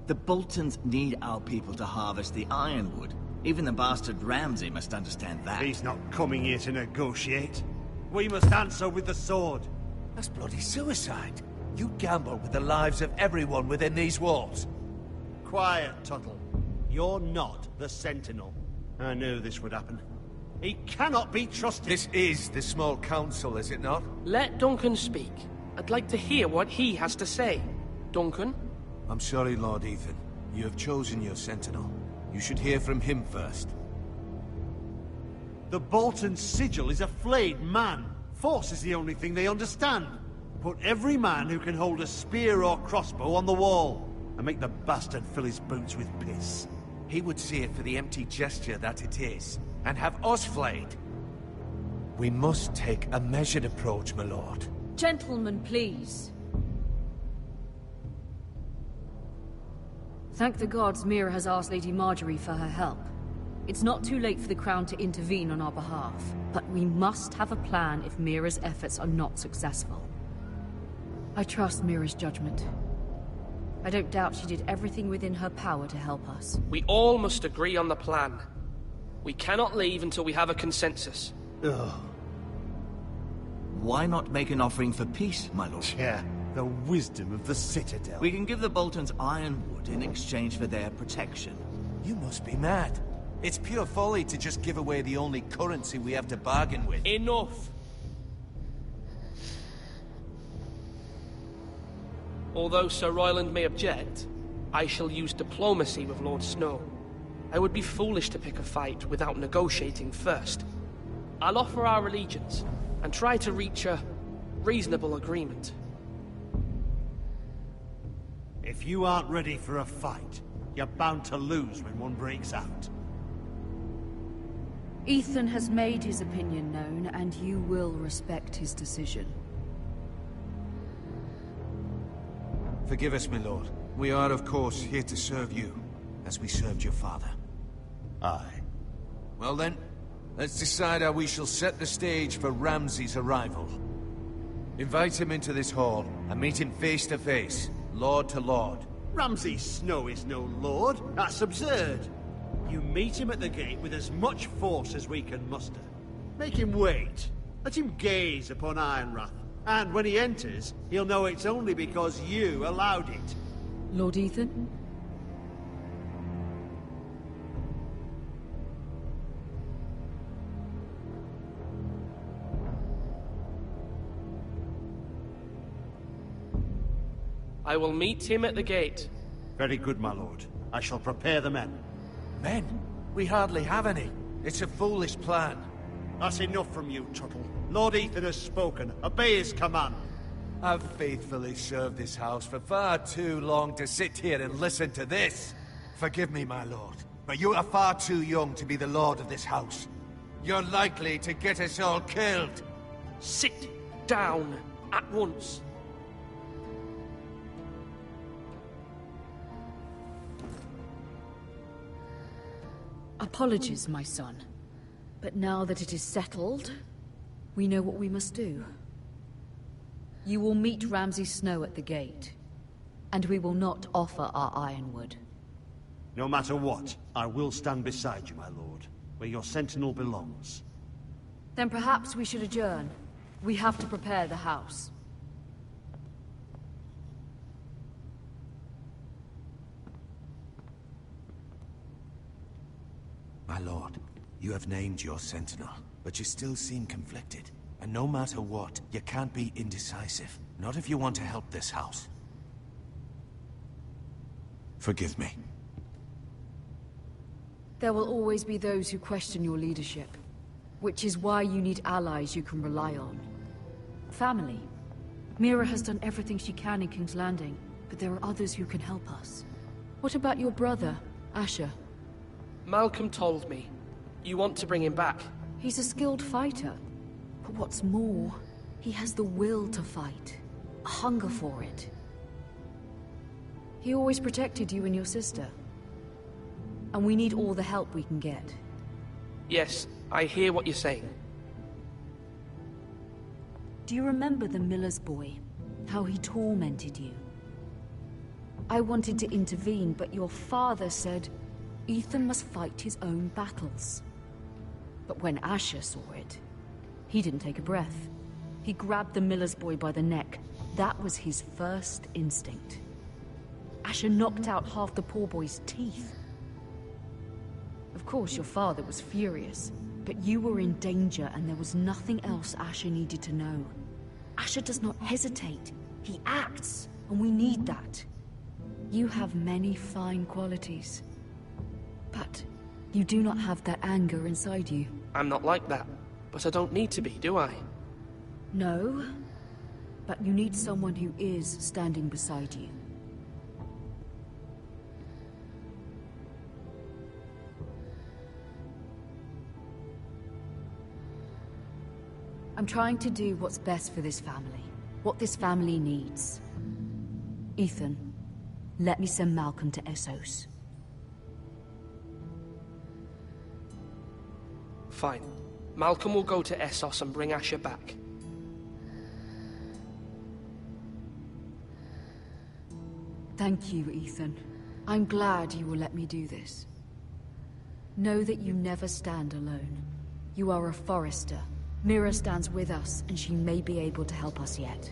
The Boltons need our people to harvest the ironwood. Even the bastard Ramsay must understand that. He's not coming here to negotiate. We must answer with the sword. That's bloody suicide. You gamble with the lives of everyone within these walls. Quiet, Tuttle. You're not the Sentinel. I knew this would happen. He cannot be trusted. This is the small council, is it not? Let Duncan speak. I'd like to hear what he has to say. Duncan? I'm sorry, Lord Ethan. You have chosen your sentinel. You should hear from him first. The Bolton sigil is a flayed man. Force is the only thing they understand. Put every man who can hold a spear or crossbow on the wall, and make the bastard fill his boots with piss. He would see it for the empty gesture that it is, and have us flayed. We must take a measured approach, my lord. Gentlemen, please. Thank the gods Mira has asked Lady Marjorie for her help. It's not too late for the Crown to intervene on our behalf, but we must have a plan if Mira's efforts are not successful. I trust Mira's judgment. I don't doubt she did everything within her power to help us. We all must agree on the plan. We cannot leave until we have a consensus. Ugh. Why not make an offering for peace, my lord? Yeah, the wisdom of the Citadel. We can give the Boltons ironwood in exchange for their protection. You must be mad. It's pure folly to just give away the only currency we have to bargain with. Enough! Although Sir Royland may object, I shall use diplomacy with Lord Snow. I would be foolish to pick a fight without negotiating first. I'll offer our allegiance, and try to reach a reasonable agreement. If you aren't ready for a fight, you're bound to lose when one breaks out. Ethan has made his opinion known, and you will respect his decision. Forgive us, my lord. We are, of course, here to serve you, as we served your father. Aye. Well then, let's decide how we shall set the stage for Ramsay's arrival. Invite him into this hall, and meet him face to face, lord to lord. Ramsay Snow is no lord. That's absurd. You meet him at the gate with as much force as we can muster. Make him wait. Let him gaze upon Ironrath. And when he enters, he'll know it's only because you allowed it. Lord Ethan? I will meet him at the gate. Very good, my lord. I shall prepare the men. Men? We hardly have any. It's a foolish plan. That's enough from you, Tuttle. Lord Ethan has spoken. Obey his command. I've faithfully served this house for far too long to sit here and listen to this. Forgive me, my lord, but you are far too young to be the lord of this house. You're likely to get us all killed. Sit down at once. Apologies, my son. But now that it is settled, we know what we must do. You will meet Ramsay Snow at the gate, and we will not offer our ironwood. No matter what, I will stand beside you, my lord, where your sentinel belongs. Then perhaps we should adjourn. We have to prepare the house. My lord, you have named your sentinel, but you still seem conflicted. And no matter what, you can't be indecisive. Not if you want to help this house. Forgive me. There will always be those who question your leadership, which is why you need allies you can rely on. Family. Mira has done everything she can in King's Landing, but there are others who can help us. What about your brother, Asher? Malcolm told me. You want to bring him back? He's a skilled fighter. But what's more, he has the will to fight. A hunger for it. He always protected you and your sister. And we need all the help we can get. Yes, I hear what you're saying. Do you remember the miller's boy? How he tormented you? I wanted to intervene, but your father said Ethan must fight his own battles. But when Asher saw it, he didn't take a breath. He grabbed the miller's boy by the neck. That was his first instinct. Asher knocked out half the poor boy's teeth. Of course, your father was furious, but you were in danger and there was nothing else Asher needed to know. Asher does not hesitate. He acts, and we need that. You have many fine qualities. But you do not have that anger inside you. I'm not like that, but I don't need to be, do I? No, but you need someone who is standing beside you. I'm trying to do what's best for this family. What this family needs. Ethan, let me send Malcolm to Essos. Fine. Malcolm will go to Essos and bring Asher back. Thank you, Ethan. I'm glad you will let me do this. Know that you never stand alone. You are a Forrester. Mira stands with us, and she may be able to help us yet.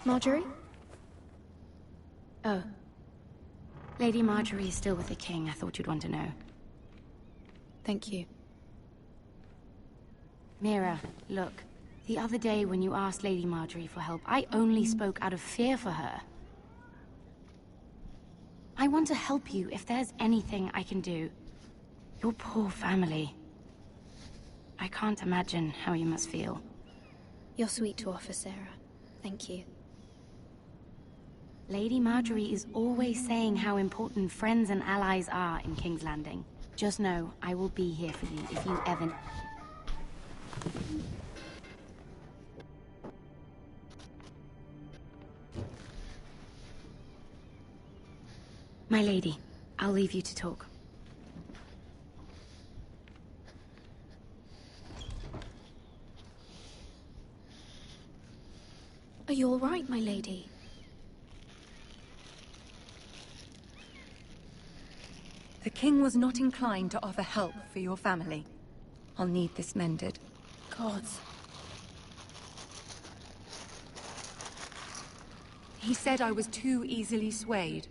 Marjorie? Oh. Lady Marjorie is still with the king. I thought you'd want to know. Thank you. Mira, look. The other day when you asked Lady Marjorie for help, I only spoke out of fear for her. I want to help you if there's anything I can do. Your poor family. I can't imagine how you must feel. You're sweet to offer, Sarah. Thank you. Lady Marjorie is always saying how important friends and allies are in King's Landing. Just know, I will be here for you if you ever... My lady, I'll leave you to talk. Are you all right, my lady? The king was not inclined to offer help for your family. I'll need this mended. Gods. He said I was too easily swayed.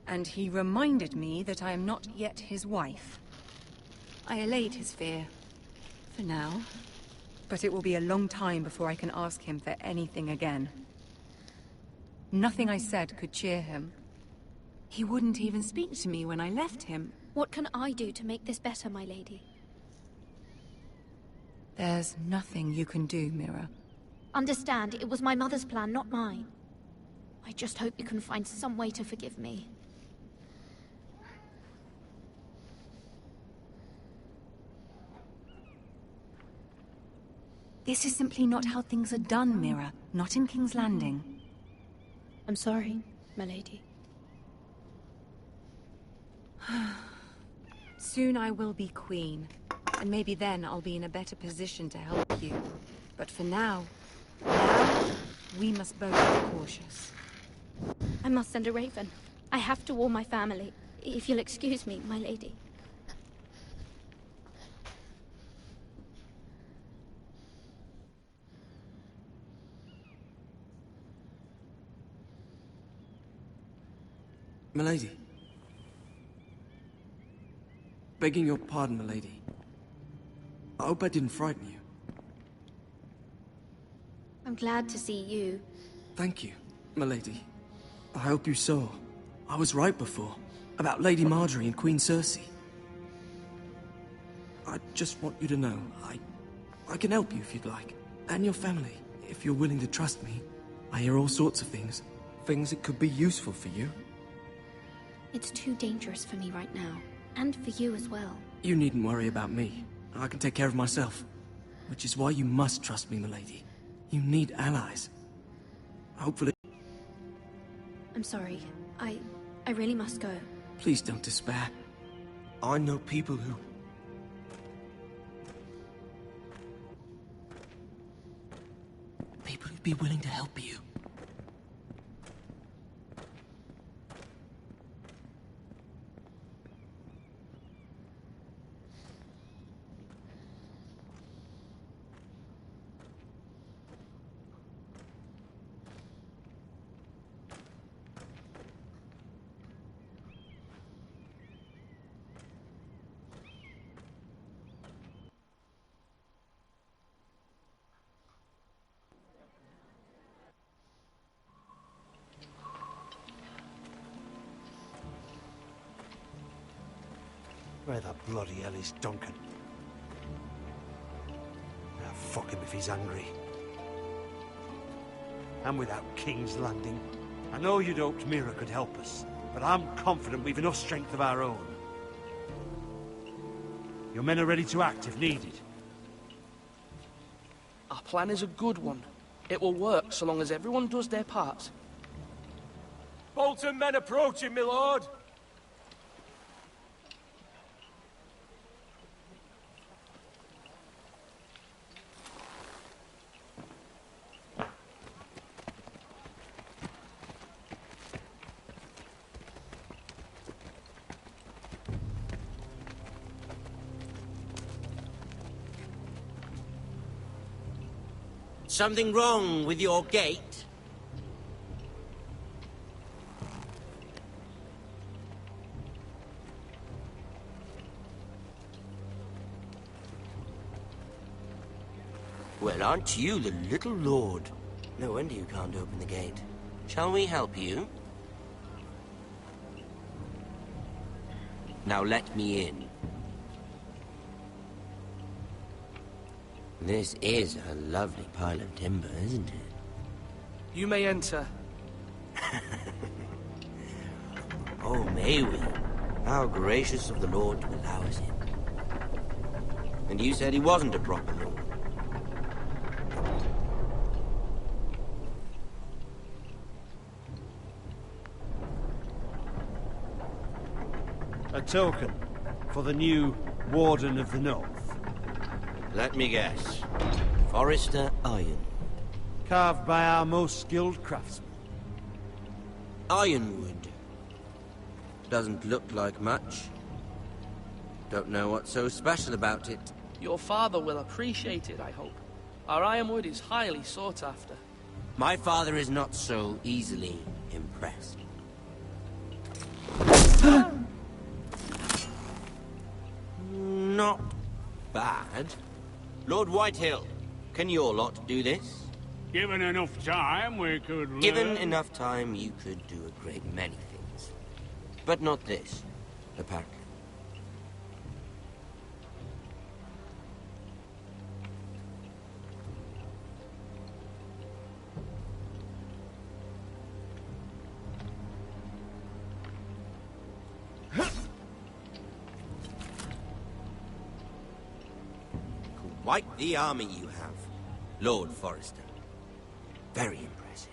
And he reminded me that I am not yet his wife. I allayed his fear. For now. But it will be a long time before I can ask him for anything again. Nothing I said could cheer him. He wouldn't even speak to me when I left him. What can I do to make this better, my lady? There's nothing you can do, Mira. Understand, it was my mother's plan, not mine. I just hope you can find some way to forgive me. This is simply not how things are done, Mira. Not in King's Landing. I'm sorry, my lady. Soon I will be queen, and maybe then I'll be in a better position to help you. But for now, we must both be cautious. I must send a raven. I have to warn my family. If you'll excuse me, my lady. Milady. Begging your pardon, milady. I hope I didn't frighten you. I'm glad to see you. Thank you, milady. I hope you saw. I was right before. About Lady Marjorie and Queen Cersei. I just want you to know, I can help you if you'd like. And your family, if you're willing to trust me. I hear all sorts of things. Things that could be useful for you. It's too dangerous for me right now. And for you as well. You needn't worry about me. I can take care of myself. Which is why you must trust me, milady. You need allies. Hopefully... I'm sorry. I really must go. Please don't despair. I know people who... People who'd be willing to help you. Where the bloody hell is Duncan? Ah, fuck him if he's angry. And without King's Landing. I know you'd hoped Mira could help us, but I'm confident we've enough strength of our own. Your men are ready to act if needed. Our plan is a good one. It will work so long as everyone does their part. Bolton men approaching, my lord! Something wrong with your gate? Well, aren't you the little lord? No wonder you can't open the gate. Shall we help you? Now let me in. This is a lovely pile of timber, isn't it? You may enter. Oh, may we? How gracious of the Lord to allow us in. And you said he wasn't a proper lord. A token for the new Warden of the North. Let me guess. Forrester iron. Carved by our most skilled craftsmen. Ironwood. Doesn't look like much. Don't know what's so special about it. Your father will appreciate it, I hope. Our ironwood is highly sought after. My father is not so easily impressed. Not bad. Lord Whitehill, can your lot do this? Given enough time, we could learn. Given enough time, you could do a great many things. But not this, apparently. Quite the army you have, Lord Forrester. Very impressive.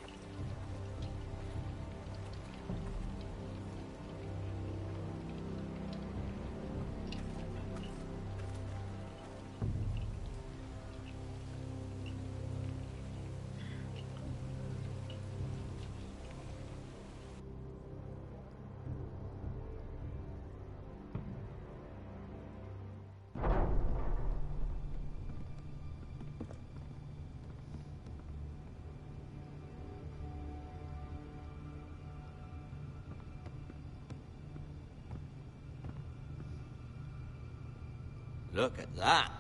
Look at that.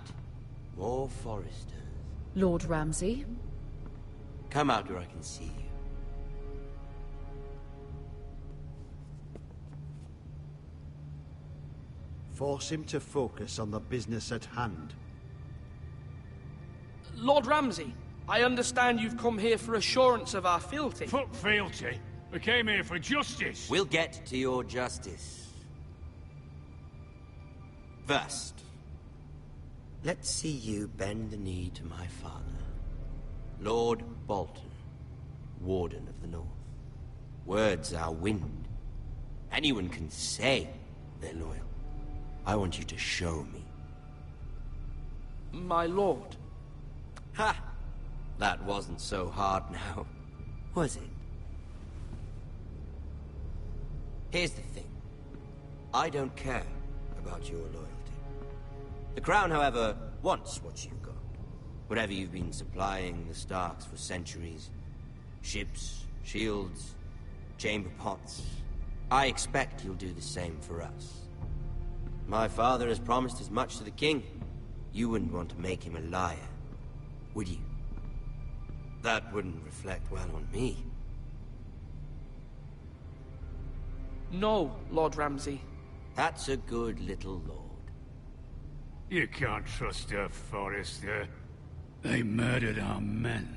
More Forresters. Lord Ramsay? Come out where I can see you. Force him to focus on the business at hand. Lord Ramsay, I understand you've come here for assurance of our fealty. Fuck fealty. We came here for justice. We'll get to your justice. First, let's see you bend the knee to my father, Lord Bolton, Warden of the North. Words are wind. Anyone can say they're loyal. I want you to show me. My lord. Ha! That wasn't so hard now, was it? Here's the thing. I don't care about your loyalty. The Crown, however, wants what you've got. Whatever you've been supplying the Starks for centuries. Ships, shields, chamber pots. I expect you'll do the same for us. My father has promised as much to the king. You wouldn't want to make him a liar, would you? That wouldn't reflect well on me. No, Lord Ramsay. That's a good little lord. You can't trust her, Forrester. They murdered our men.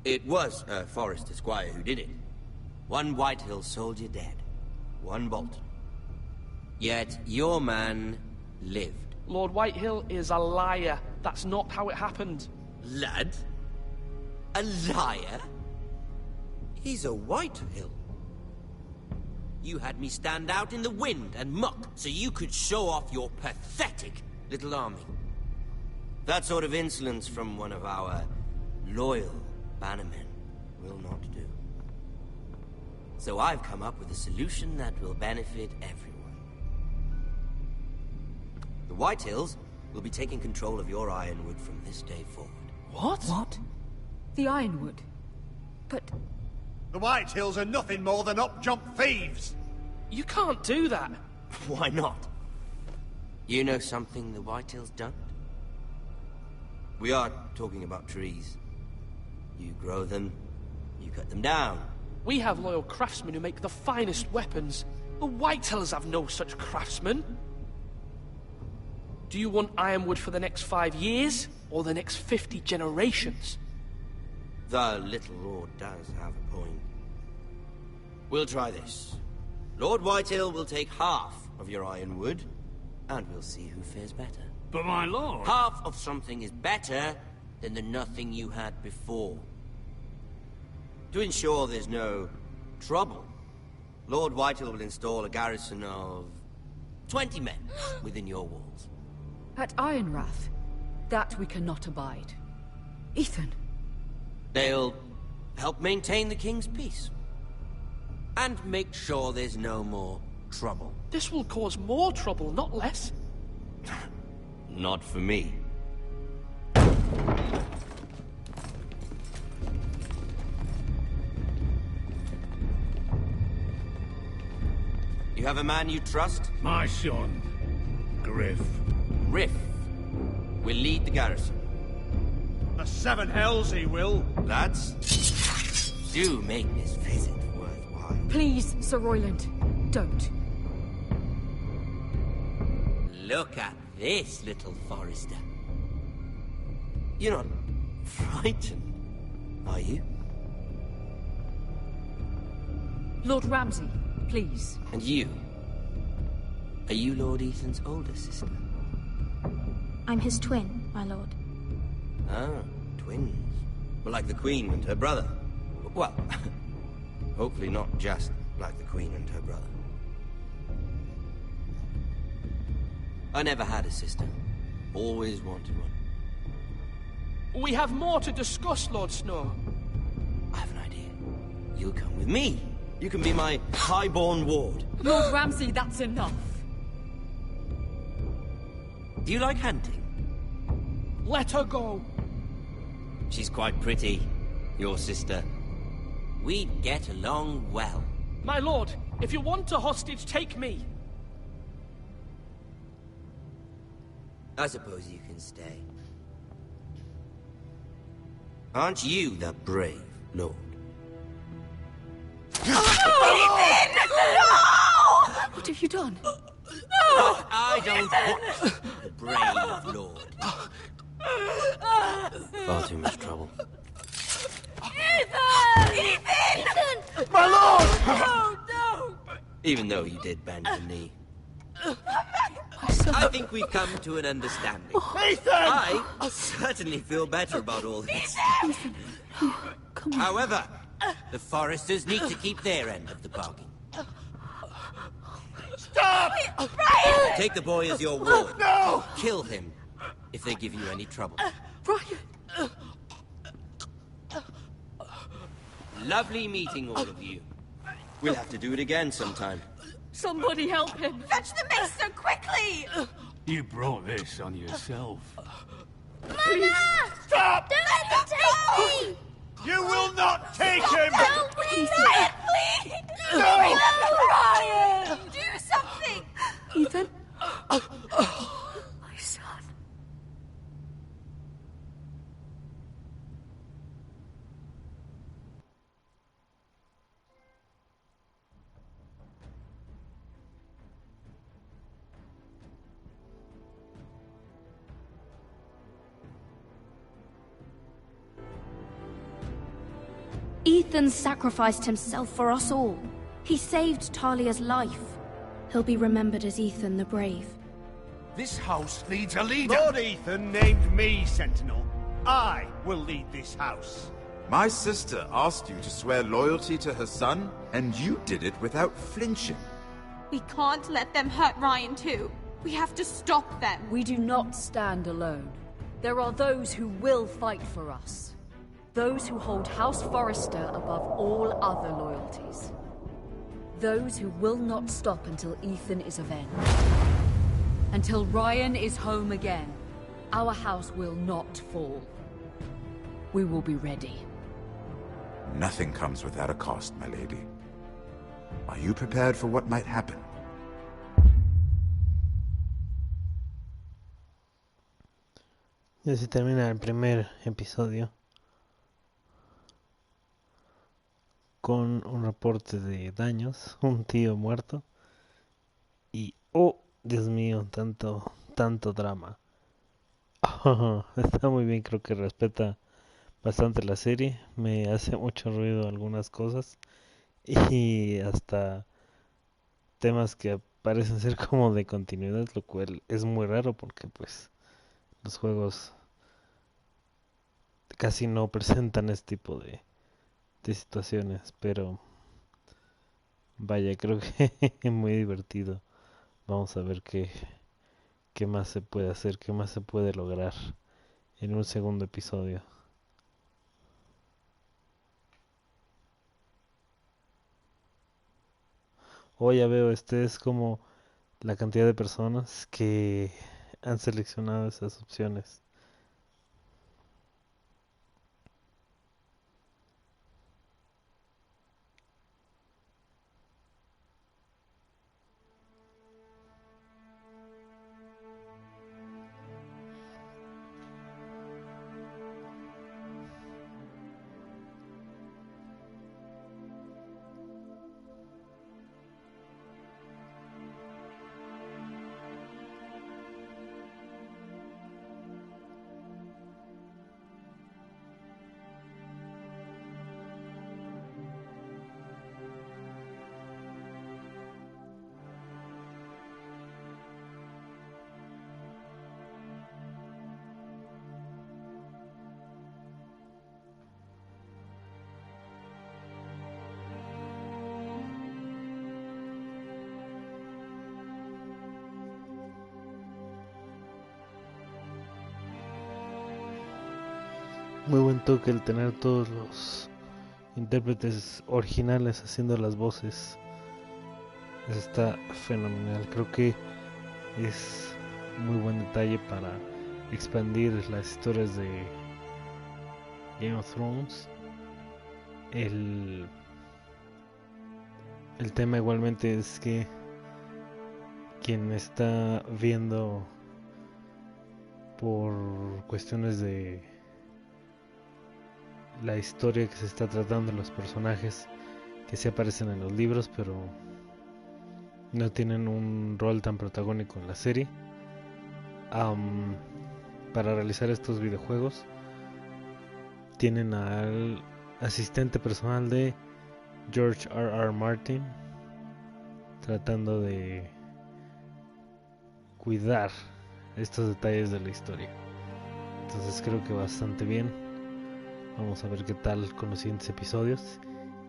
It was a Forrester squire who did it. One Whitehill soldier dead. One Bolton. Yet your man lived. Lord Whitehill is a liar. That's not how it happened. Lad? A liar? He's a Whitehill. You had me stand out in the wind and muck so you could show off your pathetic little army. That sort of insolence from one of our loyal bannermen will not do. So I've come up with a solution that will benefit everyone. The Whitehills will be taking control of your ironwood from this day forward. What? What? The ironwood? But... The Whitehills are nothing more than up-jump thieves! You can't do that! Why not? You know something the Whitehills don't? We are talking about trees. You grow them, you cut them down. We have loyal craftsmen who make the finest weapons. The Whitehills have no such craftsmen. Do you want ironwood for the next 5 years, or the next 50 generations? The little lord does have a point. We'll try this. Lord Whitehill will take half of your ironwood, and we'll see who fares better. But my lord... Half of something is better than the nothing you had before. To ensure there's no trouble, Lord Whitehill will install a garrison of 20 men within your walls. At Ironrath? That we cannot abide. Ethan! They'll help maintain the king's peace. And make sure there's no more trouble. This will cause more trouble, not less. Not for me. You have a man you trust? My son, Griff. Griff will lead the garrison. The seven hells he will. Lads, do make this visit worthwhile. Please, Sir Royland, don't. Look at this, little Forrester. You're not frightened, are you? Lord Ramsay, please. And you? Are you Lord Ethan's older sister? I'm his twin, my lord. Ah, twins. Well, like the Queen and her brother. Well, hopefully not just like the Queen and her brother. I never had a sister. Always wanted one. We have more to discuss, Lord Snow. I have an idea. You'll come with me. You can be my highborn ward. Lord Ramsay, that's enough. Do you like hunting? Let her go. She's quite pretty, your sister. We'd get along well. My lord, if you want a hostage, take me. I suppose you can stay. Aren't you the brave lord? What have you done? I don't want the brave lord. Far too much trouble. Ethan! Ethan! My lord! No, no! Even though you did bend the knee. I think we've come to an understanding. Ethan! I certainly feel better about all this. Ethan! Come on. However, the Foresters need to keep their end of the bargain. Stop! Ryan! Take the boy as your ward. No! Kill him if they give you any trouble. Ryan! Lovely meeting all of you. We'll have to do it again sometime. Somebody help him! Fetch the mace so quickly! You brought this on yourself. Mama! Stop! Don't let him take me! You will not take him! Help me! Ryan, please! No! Ryan! Do something! Ethan? My son. Ethan sacrificed himself for us all. He saved Talia's life. He'll be remembered as Ethan the Brave. This house needs a leader. Lord Ethan named me Sentinel. I will lead this house. My sister asked you to swear loyalty to her son, and you did it without flinching. We can't let them hurt Ryan too. We have to stop them. We do not stand alone. There are those who will fight for us. Those who hold House Forrester above all other loyalties. Those who will not stop until Ethan is avenged. Until Ryan is home again, our house will not fall. We will be ready. Nothing comes without a cost, my lady. Are you prepared for what might happen? Y así termina el primer episodio con un reporte de daños, un tío muerto y oh, Dios mío, tanto drama. Está muy bien, creo que respeta bastante la serie, me hace mucho ruido algunas cosas y hasta temas que parecen ser como de continuidad, lo cual es muy raro porque pues los juegos casi no presentan este tipo de situaciones, pero vaya, creo que es muy divertido. Vamos a ver qué más se puede hacer, qué más se puede lograr en un segundo episodio. Ya veo, es como la cantidad de personas que han seleccionado esas opciones. Muy buen toque el tener todos los intérpretes originales haciendo las voces. Eso está fenomenal. Creo que es muy buen detalle para expandir las historias de Game of Thrones. El tema igualmente es que quien está viendo por cuestiones de la historia que se está tratando, los personajes que sí aparecen en los libros pero no tienen un rol tan protagónico en la serie, para realizar estos videojuegos tienen al asistente personal de George R.R. Martin tratando de cuidar estos detalles de la historia. Entonces creo que bastante bien. Vamos a ver qué tal con los siguientes episodios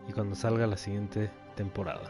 y cuando salga la siguiente temporada.